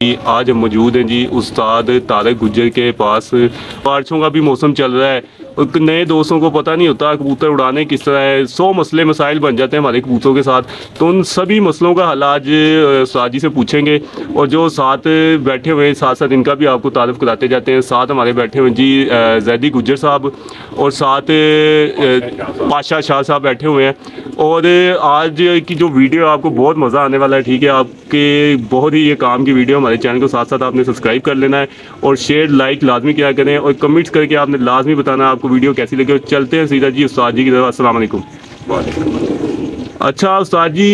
आज हम मौजूद हैं जी उस्ताद तरिq गुज्जर के पास। बारिशों का भी मौसम चल रहा है और नए दोस्तों को पता नहीं होता कबूतर उड़ाने किस तरह है। 100 मसले मसाइल बन जाते हैं हमारे कबूतरों के साथ, तो उन सभी मसलों का हल आज उस्ताद जी से पूछेंगे। और जो साथ बैठे हुए हैं साथ साथ इनका भी आपको तारुफ कराते जाते हैं। साथ हमारे बैठे हुए जी जैदी गुज्जर साहब और साथ पाशा शाह साहब बैठे हुए हैं। और आज की जो वीडियो आपको बहुत मज़ा आने वाला है, ठीक है। आपके बहुत ही ये काम की वीडियो, हमारे चैनल को साथ साथ आपने सब्सक्राइब कर लेना है और शेयर लाइक लाजमी किया करें और कमेंट्स करके आपने लाजमी बताना है आपको वीडियो कैसी लगी। चलते हैं सीधा जी उस्ताद जी की तरफ। अस्सलाम वालेकुम। अच्छा उस्ताद जी,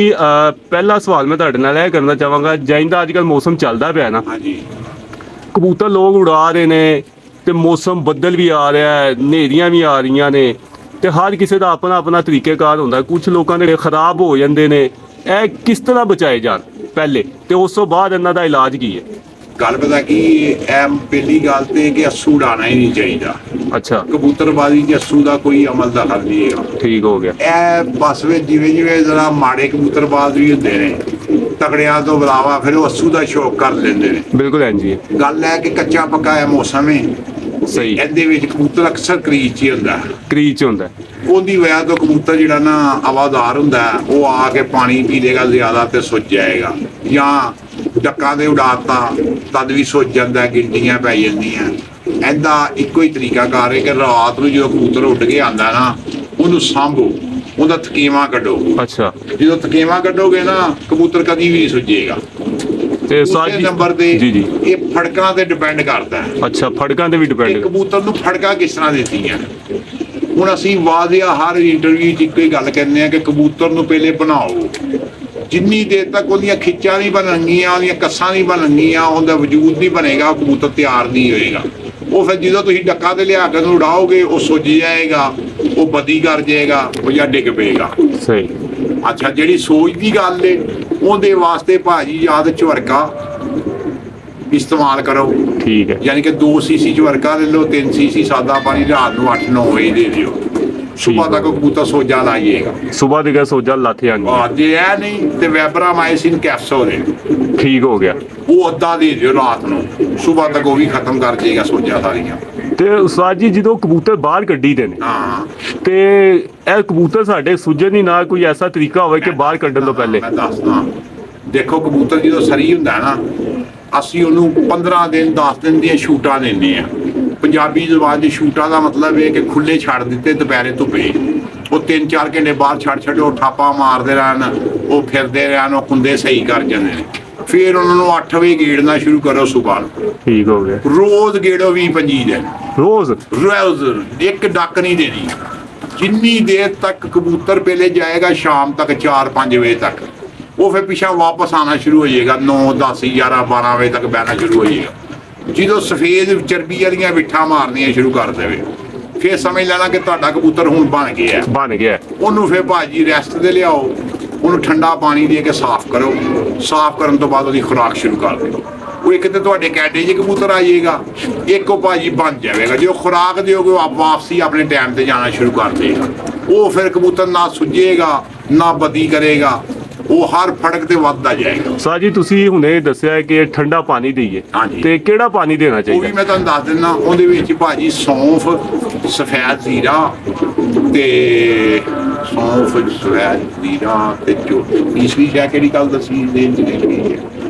पहला सवाल मैं ਤੁਹਾਡੇ ਨਾਲ ਇਹ ਕਰਨਾ ਚਾਹਾਂਗਾ, ਜਿੰਦਾ ਅੱਜ ਕੱਲ੍ਹ ਮੌਸਮ ਚੱਲਦਾ ਪਿਆ ਨਾ ਜੀ, ਕਬੂਤਰ ਲੋਕ ਉਡਾ ਰਹੇ ਨੇ ਤੇ ਮੌਸਮ ਬੱਦਲ ਵੀ ਆ ਰਿਹਾ ਹੈ, ਹਨੇਰੀਆਂ ਵੀ ਆ ਰਹੀਆਂ ਨੇ ਤੇ ਹਰ ਕਿਸੇ ਦਾ ਆਪਣਾ ਆਪਣਾ ਤਰੀਕੇਕਾਰ ਹੁੰਦਾ। ਕੁਝ ਲੋਕਾਂ ਦੇ ਖਰਾਬ ਹੋ ਜਾਂਦੇ ਨੇ, ਇਹ ਕਿਸ ਤਰ੍ਹਾਂ ਬਚਾਏ ਜਾਣ ਪਹਿਲੇ ਤੇ ਉਸ ਤੋਂ ਬਾਅਦ ਇਹਨਾਂ ਦਾ ਇਲਾਜ ਕੀ ਹੈ? ਗੱਲ ਪਤਾ ਕੀ ਪਹਿਲੀ ਗੱਲ ਤੇ ਕਿ ਅੱਸੂ ਉਡਾਉਣਾ ਹੀ ਨਹੀਂ ਚਾਹੀਦਾ। ਅੱਛਾ, ਕਬੂਤਰਬਾਜ਼ੀ 'ਚ ਅੱਸੂ ਦਾ ਕੋਈ ਅਮਲ ਦਖਲ ਨਹੀਂ ਹੈਗਾ। ਠੀਕ ਹੋ ਗਿਆ। ਇਹ ਬਸ ਵਿੱਚ ਜਿਵੇਂ ਜਿਵੇਂ ਜ਼ਰਾ ਮਾੜੇ ਕਬੂਤਰਬਾਜ਼ ਵੀ ਹੁੰਦੇ ਨੇ, ਤਗੜਿਆਂ ਤੋਂ ਇਲਾਵਾ ਫਿਰ ਉਹ ਅੱਸੂ ਦਾ ਸ਼ੌਕ ਕਰ ਲੈਂਦੇ ਨੇ। ਬਿਲਕੁਲ ਐਂ ਜੀ। ਗੱਲ ਹੈ ਕਿ ਕੱਚਾ ਪੱਕਾ ਹੈ ਮੌਸਮ ਹੈ ਸਹੀ, ਇਹਦੇ ਵਿੱਚ ਕਬੂਤਰ ਅਕਸਰ ਕਰੀਜ਼ 'ਚ ਹੀ ਹੁੰਦਾ। ਕਰੀਜ਼ 'ਚ ਹੁੰਦਾ। ਉਹਦੀ ਵਜ੍ਹਾ ਤੋਂ ਕਬੂਤਰ ਜਿਹੜਾ ਨਾ ਹਵਾਦਾਰ ਹੁੰਦਾ, ਉਹ ਆ ਕੇ ਪਾਣੀ ਪੀ ਲੇਗਾ ਜ਼ਿਆਦਾ ਤੇ ਸੁੱਜ ਜਾਏਗਾ, ਜਾਂ ਡੱਕਾਂ ਦੇ ਉਡਾਤਾ ਤਦ ਵੀ ਸੁੱਜ ਜਾਂਦਾ, ਗਿੰਡੀਆਂ ਪੈ ਜਾਂਦੀਆਂ। ਇਹਦਾ ਇੱਕੋ ਹੀ ਤਰੀਕਾ ਕਾਰ ਹੈ ਕਿ ਰਾਤ ਨੂੰ ਜਦੋਂ ਕਬੂਤਰ ਉੱਡ ਕੇ ਆਉਂਦਾ ਨਾ, ਉਹਨੂੰ ਸਾਂਭੋ, ਉਹਦਾ ਥਕੇਵਾਂ ਕੱਢੋ। ਅੱਛਾ, ਜਦੋਂ ਥਕੇਵਾਂ ਕੱਢੋਗੇ ਨਾ ਕਬੂਤਰ ਕਦੀ ਵੀ ਨਹੀਂ ਸੁੱਜੇਗਾ। ਤੇ ਸਾਜੀ ਨੰਬਰ ਤੇ ਜੀ ਜੀ ਇਹ ਫੜਕਾਂ ਤੇ ਡਿਪੈਂਡ ਕਰਦਾ ਹੈ। ਅੱਛਾ, ਫੜਕਾਂ ਤੇ ਵੀ ਡਿਪੈਂਡ। ਕਬੂਤਰ ਨੂੰ ਫੜਕਾਂ ਕਿਸ ਤਰ੍ਹਾਂ ਦਿੱਤੀਆਂ? ਹੁਣ ਅਸੀਂ ਵਾਜ਼ਿਆ ਹਰ ਇੰਟਰਵਿਊ 'ਚ ਇੱਕੋ ਹੀ ਗੱਲ ਕਹਿੰਦੇ ਹਾਂ ਕਿ ਕਬੂਤਰ ਨੂੰ ਪਹਿਲੇ ਬਣਾਓ। ਜਿੰਨੀ ਦੇਰ ਤੱਕ ਉਹਦੀਆਂ ਖਿੱਚਾਂ ਨਹੀਂ ਬਣਨਗੀਆਂ, ਉਹਦੀਆਂ ਕੱਸਾਂ ਨਹੀਂ ਬਣਨਗੀਆਂ, ਉਹਦਾ ਵਜੂਦ ਨਹੀਂ ਬਣੇਗਾ, ਕਬੂਤਰ ਤਿਆਰ ਨਹੀਂ ਹੋਏਗਾ। ਉਹ ਫਿਰ ਜਦੋਂ ਤੁਸੀਂ ਡੱਕਾ ਤੇ ਲਿਆ ਕੇ ਉਹਨੂੰ ਉਡਾਓਗੇ, ਉਹ ਸੁੱਜ ਜਾਏਗਾ, ਉਹ ਬਦੀ ਕਰ ਜਾਏਗਾ, ਉਹ ਜਾਂ ਡਿੱਗ ਪਏਗਾ। ਸਹੀ। ਅੱਛਾ, ਜਿਹੜੀ ਸੋਚ ਦੀ ਗੱਲ ਏ ਉਹਦੇ ਵਾਸਤੇ ਭਾਜੀ ਯਾਦ ਝਵਰਕਾ ਇਸਤੇਮਾਲ ਕਰੋ। ਠੀਕ ਹੈ, ਯਾਨੀ ਕਿ 2 ਸੀਸੀ ਝਵਰਕਾ ਲੈ ਲਓ, 3 ਸੀਸੀ ਸਾਦਾ ਪਾਣੀ ਰਾਤ ਨੂੰ 8-9 ਵਜੇ ਦੇ ਦਿਓ। ਸੁਬਹ ਤੱਕ ਕਬੂਤਰ ਸੋਜਾ ਲਾਈਏਗਾ। ਸੁਬਹ ਦੇ ਸੋਜਾ ਲੱਥ ਜਾਂਦੀ। ਜੇ ਇਹ ਨਹੀਂ ਤੇ ਵੈਬਰਾਮਾਈਸਿਨ ਕੈਪਸੂਲ ਹੈ, ਠੀਕ ਹੋ ਗਿਆ, ਉਹ ਅੱਧਾ ਦੇ ਦਿਓ ਰਾਤ ਨੂੰ, ਸੁਬਹ ਤੱਕ ਉਹ ਵੀ ਖਤਮ ਕਰ ਦੇਗਾ ਸੋਜਾ ਸਾਰੀਆਂ। ਤੇ ਉਸਤਾਦ ਜੀ ਜਦੋਂ ਕਬੂਤਰ ਬਾਹਰ ਕੱਢੀ ਦੇ ਨੇ, ਹਾਂ, ਤੇ ਇਹ ਕਬੂਤਰ ਸਾਡੇ ਸੁੱਜਣ ਹੀ ਨਾ, ਕੋਈ ਐਸਾ ਤਰੀਕਾ ਹੋਵੇ ਕਿ ਬਾਹਰ ਕੱਢਣ ਤੋਂ ਪਹਿਲੇ? ਮੈਂ ਦੱਸਦਾ, ਦੇਖੋ ਕਬੂਤਰ ਜਦੋਂ ਸਰੀ ਹੁੰਦਾ ਨਾ, ਅਸੀਂ ਉਹਨੂੰ 15 ਦਿਨ 10 ਦਿਨ ਦੀਆਂ ਛੂਟਾਂ ਦਿੰਦੇ ਆ। ਪੰਜਾਬੀ ਜ਼ੁਬਾਨ ਦੀ ਛੂਟਾਂ ਦਾ ਮਤਲਬ ਇਹ ਕਿ ਖੁੱਲੇ ਛੱਡ ਦਿੱਤੇ ਦੁਪਹਿਰੇ ਧੁੱਪੇ, ਉਹ 3-4 ਘੰਟੇ ਬਾਹਰ ਛੱਡੋ, ਠਾਪਾ ਮਾਰਦੇ ਰਹਿਣ, ਉਹ ਫਿਰਦੇ ਰਹਿਣ, ਉਹ ਕੁੰਦੇ ਸਹੀ ਕਰ ਜਾਂਦੇ ਨੇ। ਫਿਰ ਉਹਨਾਂ ਨੂੰ 8 ਵਜੇ ਗੇੜਨਾ ਸ਼ੁਰੂ ਕਰੋ ਸੁਬਾਹ ਨੂੰ। ਠੀਕ ਹੋ ਗਿਆ। ਰੋਜ਼ ਗੇੜੋ 20-25 ਦਿਨ, ਰੋਜ਼ ਇੱਕ ਡੱਕ ਨਹੀਂ ਦੇਣੀ। ਜਿੰਨੀ ਦੇਰ ਤੱਕ ਕਬੂਤਰ ਪਹਿਲੇ ਜਾਏਗਾ ਸ਼ਾਮ ਤੱਕ 4-5 ਵਜੇ ਤੱਕ, ਉਹ ਫਿਰ ਪਿੱਛਾ ਵਾਪਸ ਆਉਣਾ ਸ਼ੁਰੂ ਹੋ ਜਾਏਗਾ। 9-10-11-12 ਵਜੇ ਤੱਕ ਬਹਿਣਾ ਸ਼ੁਰੂ ਹੋ ਜਾਏਗਾ। ਜਦੋਂ ਸਫੇਦ ਚਰਬੀ ਵਾਲੀਆਂ ਬਿੱਠਾਂ ਮਾਰਨੀਆਂ ਸ਼ੁਰੂ ਕਰ ਦੇਵੇ, ਫਿਰ ਸਮਝ ਲੈਣਾ ਕਿ ਤੁਹਾਡਾ ਕਬੂਤਰ ਹੁਣ ਬਣ ਗਿਆ। ਉਹਨੂੰ ਫਿਰ ਭਾਜੀ ਰੈਸਟ ਤੇ ਲਿਆਓ, ਉਹਨੂੰ ਠੰਡਾ ਪਾਣੀ ਦੇ ਕੇ ਸਾਫ਼ ਕਰੋ। ਸਾਫ਼ ਕਰਨ ਤੋਂ ਬਾਅਦ ਉਹਦੀ ਖੁਰਾਕ ਸ਼ੁਰੂ ਕਰ ਦਿਓ। ਉਹ ਇੱਕ ਤੇ ਤੁਹਾਡੇ ਕੈਡੇ 'ਚ ਕਬੂਤਰ ਆ ਜਾਏਗਾ, ਇੱਕ ਉਹ ਭਾਜੀ ਬਣ ਜਾਵੇਗਾ। ਜੇ ਉਹ ਖੁਰਾਕ ਦਿਓਗੇ, ਉਹ ਵਾਪਸੀ ਆਪਣੇ ਟਾਈਮ ਤੇ ਜਾਣਾ ਸ਼ੁਰੂ ਕਰ ਦੇਗਾ। ਉਹ ਫਿਰ ਕਬੂਤਰ ਨਾ ਸੁੱਜੇਗਾ, ਨਾ ਬਦੀ ਕਰੇਗਾ, ਉਹ ਹਰ ਫੜਕ ਤੇ ਵੱਧਦਾ ਜਾਏਗਾ। ਸਾਹ ਜੀ, ਤੁਸੀਂ ਹੁਣੇ ਦੱਸਿਆ ਕਿ ਠੰਡਾ ਪਾਣੀ ਦੇਈਏ, ਤੇ ਕਿਹੜਾ ਪਾਣੀ ਦੇਣਾ ਚਾਹੀਦਾ? ਉਹ ਵੀ ਮੈਂ ਤੁਹਾਨੂੰ ਦੱਸ ਦਿੰਦਾ। ਉਹਦੇ ਵਿੱਚ ਭਾਜੀ ਸੌਂਫ, ਸਫੈਦ ਜ਼ੀਰਾ ਤੇ ਤੀਸਰੀ ਸ਼ੈ ਕਿਹੜੀ ਗੱਲ ਦੱਸੀ?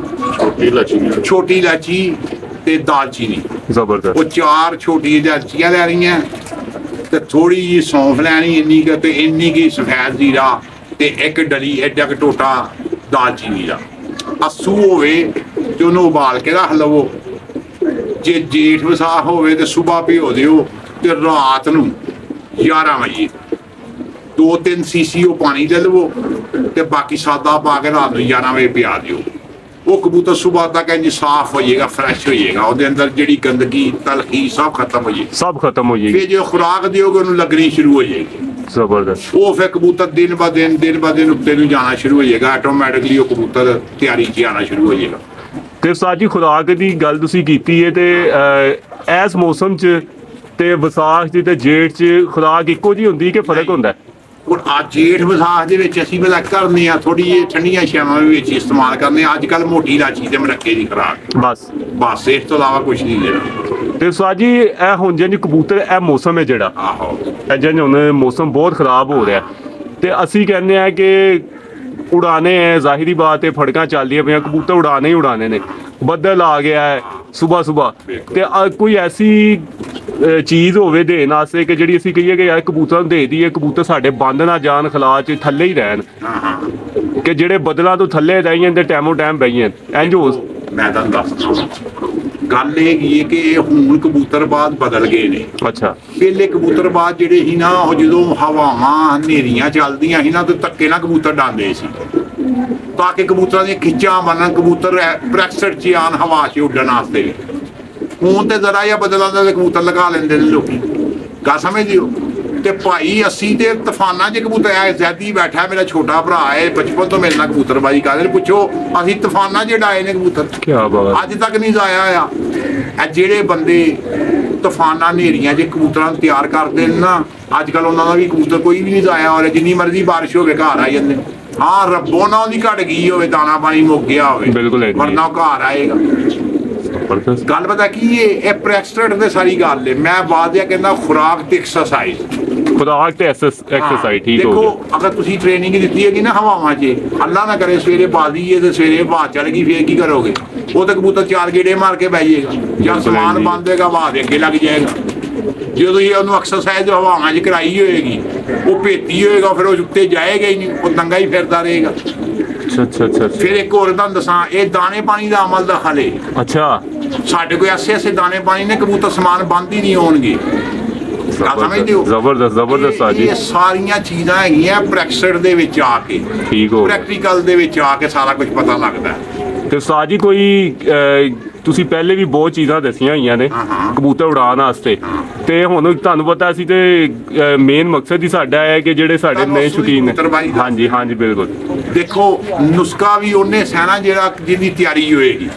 ਛੋਟੀ ਇਲਾਚੀ ਤੇ ਦਾਲਚੀਨੀ। ਜ਼ਬਰਦਸਤ। ਉਹ 4 ਛੋਟੀ ਇਲਾਚੀਆਂ ਲੈਣੀਆਂ ਤੇ ਥੋੜੀ ਜਿਹੀ ਸੌਂਫ ਲੈਣੀ, ਇੰਨੀ ਕੁ ਤੇ ਇੰਨੀ ਕੁ ਸਫੈਦ ਜ਼ੀਰਾ ਤੇ ਇੱਕ ਡਲੀ ਐਡਾ ਕੁ ਟੋਟਾ ਦਾਲਚੀਨੀ ਦਾ। ਅੱਸੂ ਹੋਵੇ ਤੇ ਉਹਨੂੰ ਉਬਾਲ ਕੇ ਰੱਖ ਲਵੋ। ਜੇ ਜੇਠ ਵਿਸਾਖ ਹੋਵੇ ਤੇ ਸੁਬਾਹ ਭਿਓ ਦਿਓ ਤੇ ਰਾਤ ਨੂੰ 11 ਵਜੇ 2-3 ਸੀਸੀ ਉਹ ਪਾਣੀ ਲੈ ਲਵੋ ਤੇ ਬਾਕੀ ਸਾਦਾ ਪਾ ਕੇ ਰਾਤ ਨੂੰ 11 ਵਜੇ ਪਿਆ ਦਿਓ। ਉਹ ਕਬੂਤਰ ਸੁਬਾਹ ਤੱਕ ਇੰਜ ਸਾਫ਼ ਹੋ ਜਾਏਗਾ, ਫਰੈਸ਼ ਹੋ ਜਾਏਗਾ। ਉਹਦੇ ਅੰਦਰ ਜਿਹੜੀ ਗੰਦਗੀ ਤਲਖੀ ਸਭ ਖਤਮ ਹੋ ਜਾਏਗੀ। ਫਿਰ ਜੇ ਖੁਰਾਕ ਦਿਓਗੇ ਉਹਨੂੰ ਲੱਗਣੀ ਸ਼ੁਰੂ ਹੋ ਜਾਏਗੀ। ਜ਼ਬਰਦਸਤ। ਉਹ ਫਿਰ ਕਬੂਤਰ ਦਿਨ ਬ ਦਿਨ ਉੱਤੇ ਨੂੰ ਜਾਣਾ ਸ਼ੁਰੂ ਹੋ ਜਾਏਗਾ। ਆਟੋਮੈਟਿਕਲੀ ਉਹ ਕਬੂਤਰ ਤਿਆਰੀ 'ਚ ਆਉਣਾ ਸ਼ੁਰੂ ਹੋ ਜਾਏਗਾ। ਤੇ ਉਸਤਾਦ ਜੀ, ਖੁਰਾਕ ਦੀ ਗੱਲ ਤੁਸੀਂ ਕੀਤੀ ਹੈ, ਤੇ ਇਸ ਮੌਸਮ 'ਚ ਤੇ ਵਿਸਾਖ 'ਚ ਤੇ ਜੇਠ 'ਚ ਖੁਰਾਕ ਇੱਕੋ ਜਿਹੀ ਹੁੰਦੀ ਕਿ ਫਰਕ ਹੁੰਦਾ? ਹੁਣ ਆ ਜੇਠ ਵਿਸਾਖ ਦੇ ਵਿੱਚ ਅਸੀਂ ਪਹਿਲਾਂ ਕਰਨੇ ਆ ਥੋੜੀ ਜਿਹੀ ਠੰਡੀਆਂ ਛਾਵਾਂ ਵਿੱਚ ਇਸਤੇਮਾਲ ਕਰਨੇ ਆ। ਅੱਜ ਕੱਲ ਮੋਟੀ ਇਲਾਚੀ ਤੇ ਮਰੱਕੇ ਦੀ ਖੁਰਾਕ ਬਸ ਇਸ ਤੋਂ ਇਲਾਵਾ ਕੁਝ ਨਹੀਂ ਦੇਣਾ। ਤੇ ਉਸਤਾਦ ਜੀ ਇਹ ਹੁਣ ਜਿਹੜੀ ਕਬੂਤਰ ਇਹ ਮੌਸਮ ਹੈ ਜਿਹੜਾ ਆਹੋ ਇਹ ਜਿਹੜੀ ਹੁਣ ਮੌਸਮ ਬਹੁਤ ਖਰਾਬ ਹੋ ਰਿਹਾ ਤੇ ਅਸੀਂ ਕਹਿੰਦੇ ਆ ਕਿ ਉਡਾਣੇ ਹੈ, ਜ਼ਾਹਿਰੀ ਬਾਤ ਹੈ ਫੜਕਾਂ ਚੱਲਦੀਆਂ ਪਈਆਂ, ਕਬੂਤਰ ਉਡਾਣੇ ਹੀ ਉਡਾਣੇ ਨੇ, ਬੱਦਲ ਆ ਗਿਆ ਹੈ ਸੁਬਹ ਤੇ ਕੋਈ ਐਸੀ ਚੀਜ਼ ਹੋਵੇ ਦੇਣ ਵਾਸਤੇ ਕਿ ਜਿਹੜੀ ਅਸੀਂ ਕਹੀਏ ਕਿ ਯਾਰ ਕਬੂਤਰਾਂ ਨੂੰ ਦੇ ਦਈਏ, ਕਬੂਤਰ ਸਾਡੇ ਬੰਦ ਨਾ ਜਾਣ, ਖਲਾ 'ਚ ਥੱਲੇ ਹੀ ਰਹਿਣ, ਕਿ ਜਿਹੜੇ ਬੱਦਲਾਂ ਤੋਂ ਥੱਲੇ ਰਹਿ ਜਾਂਦੇ ਟਾਈਮੋ ਟਾਈਮ ਬਹਿ ਜਾਣ ਇੰਝ ਹੋ। ਮੈਂ ਤੁਹਾਨੂੰ ਦੱਸਦਾ ਗੱਲ ਇਹ ਕੀ ਹੈ ਕਿ ਹੁਣ ਕਬੂਤਰਬਾਜ਼ ਬਦਲ ਗਏ ਨੇ। ਅੱਛਾ ਪਹਿਲੇ ਕਬੂਤਰਬਾਜ਼ ਜਿਹੜੇ ਸੀ ਨਾ ਉਹ ਜਦੋਂ ਹਵਾਵਾਂ ਹਨੇਰੀਆਂ ਚੱਲਦੀਆਂ ਸੀ ਨਾ ਤੇ ਧੱਕੇ ਨਾਲ ਕਬੂਤਰ ਡਾਂਦੇ ਸੀ ਤਾਂ ਕਿ ਕਬੂਤਰਾਂ ਦੀਆਂ ਖਿੱਚਾਂ ਬਣਨ, ਕਬੂਤਰ ਪ੍ਰੈਕਸਟ 'ਚ ਆਉਣ ਹਵਾ 'ਚ ਉੱਡਣ ਵਾਸਤੇ। ਹੁਣ ਤੇ ਜ਼ਰਾ ਜਿਹਾ ਬਦਲਾਂ ਦਾ ਕਬੂਤਰ ਲਗਾ ਲੈਂਦੇ ਨੇ ਲੋਕੀ, ਗੱਲ ਸਮਝਦੇ ਹੋ। ਤੇ ਭਾਈ ਅਸੀਂ ਤੇ ਤੂਫਾਨਾਂ 'ਚ ਕਬੂਤਰ ਆ ਜ਼ੈਦੀ ਬੈਠਾ ਮੇਰਾ ਛੋਟਾ ਭਰਾ ਹੈ ਬਚਪਨ ਤੋਂ ਮੇਰੇ ਨਾਲ ਕਬੂਤਰਬਾਜ਼ੀ ਕਰਦੇ, ਪੁੱਛੋ ਅਸੀਂ ਤੂਫਾਨਾਂ 'ਚ ਡਾਏ ਨੇ ਕਬੂਤਰ, ਅੱਜ ਤੱਕ ਨਹੀਂ ਜਾਇਆ ਹੋਇਆ। ਇਹ ਜਿਹੜੇ ਬੰਦੇ ਤੂਫਾਨਾਂ ਹਨੇਰੀਆਂ 'ਚ ਕਬੂਤਰਾਂ ਨੂੰ ਤਿਆਰ ਕਰਦੇ ਨੇ ਨਾ ਅੱਜ ਕੱਲ ਉਹਨਾਂ ਦਾ ਵੀ ਕਬੂਤਰ ਕੋਈ ਵੀ ਨਹੀਂ ਜਾਇਆ ਹੋ ਰਿਹਾ। ਜਿੰਨੀ ਮਰਜ਼ੀ ਬਾਰਿਸ਼ ਹੋਵੇ ਘਰ ਆ ਜਾਂਦੇ। ਹਾਂ ਰੱਬੋਂ ਨਾ ਉਹਦੀ ਘਟ ਗਈ ਹੋਵੇ, ਦਾਣਾ ਪਾਣੀ ਮੁੱਕ ਗਿਆ ਹੋਵੇ, ਵਰਨਾ ਉਹ ਘਰ ਆਏਗਾ। ਗੱਲ ਪਤਾ ਕੀ ਹੈ, ਇਹ ਪ੍ਰੈਕਸਟਡ ਤੇ ਸਾਰੀ ਗੱਲ ਹੈ। ਮੈਂ ਬਾਅਦ ਇਹ ਕਹਿੰਦਾ ਖੁਰਾਕ ਤੇ ਐਕਸਰਸਾਈਜ਼, ਖੁਰਾਕ ਤੇ ਐਕਸਰਸਾਈਜ਼ ਠੀਕ ਹੋ ਗਿਆ। ਦੇਖੋ ਅਗਰ ਤੁਸੀਂ ਟ੍ਰੇਨਿੰਗ ਦਿੱਤੀ ਹੈਗੀ ਨਾ ਹਵਾਵਾਂ 'ਚ, ਅੱਲਾ ਨਾ ਕਰੇ ਸਵੇਰੇ ਬਾਜ਼ੀ ਹੈ ਤੇ ਸਵੇਰੇ ਹਵਾ ਚੱਲ ਗਈ ਫੇਰ ਕੀ ਕਰੋਗੇ? ਉਹ ਤਾਂ ਕਬੂਤਰ 4 ਗੇੜੇ ਮਾਰ ਕੇ ਬਹਿ ਜਾਏਗਾ, ਜਾਂ ਸਮਾਨ ਬੰਦ ਹੋਏਗਾ ਹਵਾ ਦੇ ਅੱਗੇ ਲੱਗ ਜਾਏਗਾ। ਜਦੋਂ ਹੀ ਉਹਨੂੰ ਐਕਸਰਸਾਈਜ਼ ਹਵਾਵਾਂ 'ਚ ਕਰਾਈ ਹੋਏਗੀ ਉਹ ਭੇਤੀ ਹੋਏਗਾ, ਫਿਰ ਉਹ ਉੱਤੇ ਜਾਏਗਾ ਹੀ ਨਹੀਂ, ਉਹ ਨੰਗਾ ਹੀ ਫਿਰਦਾ ਰਹੇਗਾ। ਅੱਛਾ ਫਿਰ ਇੱਕ ਹੋਰ ਤੁਹਾਨੂੰ ਦੱਸਾਂ, ਇਹ ਦਾਣੇ ਪਾਣੀ ਦਾ ਅਮਲ ਦਾ ਹਲੇ। ਅੱਛਾ ਸਾਡੇ ਕੋਲ ਐਸੇ ਦਾਣੇ ਪਾਣੀ ਨੇ ਕਬੂਤਰ ਸਮਾਨ ਬੰਦ ਹੀ ਨਹੀਂ ਹੋਣਗੇ। ਸਮਝਦੇ ਹੋ? ਜ਼ਬਰਦਸਤ ਆ ਜੀ। ਇਹ ਸਾਰੀਆਂ ਚੀਜ਼ਾਂ ਹੈਗੀਆਂ ਪ੍ਰੈਕਟਿਸ ਦੇ ਵਿੱਚ ਆ ਕੇ, ਠੀਕ ਹੋ ਪ੍ਰੈਕਟੀਕਲ ਦੇ ਵਿੱਚ ਆ ਕੇ ਸਾਰਾ ਕੁਝ ਪਤਾ ਲੱਗਦਾ। ਤੇ ਉਸਤਾਦ ਜੀ ਕੋਈ ਤੁਸੀਂ ਪਹਿਲੇ ਵੀ ਬਹੁਤ ਚੀਜ਼ਾਂ ਦੱਸੀਆਂ ਹੋਈਆਂ ਨੇ ਕਬੂਤਰ ਉਡਾਉਣ ਵਾਸਤੇ, ਤੇ ਹੁਣ ਤੁਹਾਨੂੰ ਪਤਾ ਸੀ ਤੇ ਮੇਨ ਮਕਸਦ ਹੀ ਸਾਡਾ ਹੈ ਕਿ ਜਿਹੜੇ ਸਾਡੇ ਨਵੇਂ ਸ਼ੌਕੀਨ ਨੇ। ਹਾਂਜੀ ਬਿਲਕੁਲ। ਦੇਖੋ ਨੁਸਖਾ ਵੀ ਉਹਨੇ ਸਹਿਣਾ ਜਿਹੜਾ ਜਿਹਦੀ ਤਿਆਰੀ ਹੋਏਗੀ,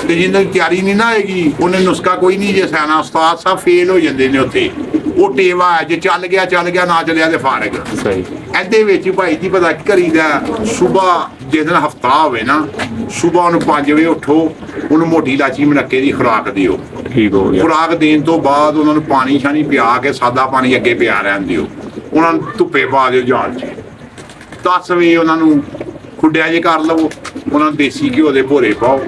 ਤੇ ਜਿਹਦੀ ਤਿਆਰੀ ਨਹੀਂ ਨਾ ਹੋਏਗੀ ਉਹਨੇ ਨੁਸਖਾ ਕੋਈ ਨਹੀਂ ਜੇ ਸਹਿਣਾ। ਉਸਤਾਦ ਸਾਹਿਬ ਫੇਲ ਹੋ ਜਾਂਦੇ ਨੇ ਉੱਥੇ। ਉਹ ਟੇਵਾ ਹੈ, ਜੇ ਚੱਲ ਗਿਆ ਨਾ ਚੱਲਿਆ ਤੇ ਫਾਰਗ। ਸਹੀ। ਇਹਦੇ ਵਿੱਚ ਭਾਈ ਜੀ ਪਤਾ ਕੀ ਕਰੀਦਾ, ਸੁਬਾਹ ਜਿਸ ਦਿਨ ਹਫਤਾ ਹੋਵੇ ਨਾ, ਸੁਬਾਹ ਉਹਨੂੰ 5 ਵਜੇ ਉੱਠੋ, ਉਹਨੂੰ ਮੋਟੀ ਇਲਾਚੀ ਮਨੱਕੇ ਦੀ ਖੁਰਾਕ ਦਿਓ। ਠੀਕ ਹੋ ਗਿਆ। ਖੁਰਾਕ ਦੇਣ ਤੋਂ ਬਾਅਦ ਉਹਨਾਂ ਨੂੰ ਪਾਣੀ ਛਾਣੀ ਪਿਆ ਕੇ, ਸਾਦਾ ਪਾਣੀ ਅੱਗੇ ਪਿਆ ਰਹਿਣ ਦਿਓ। ਉਹਨਾਂ ਨੂੰ ਧੁੱਪੇ ਪਾ ਦਿਓ ਜਾਲ 'ਚ। 10 ਵਜੇ ਉਹਨਾਂ ਨੂੰ ਖੁੱਡਿਆ ਜੇ ਕਰ ਲਵੋ, ਉਹਨਾਂ ਨੂੰ ਦੇਸੀ ਘਿਓ ਦੇ ਭੋਰੇ ਪਾਓ।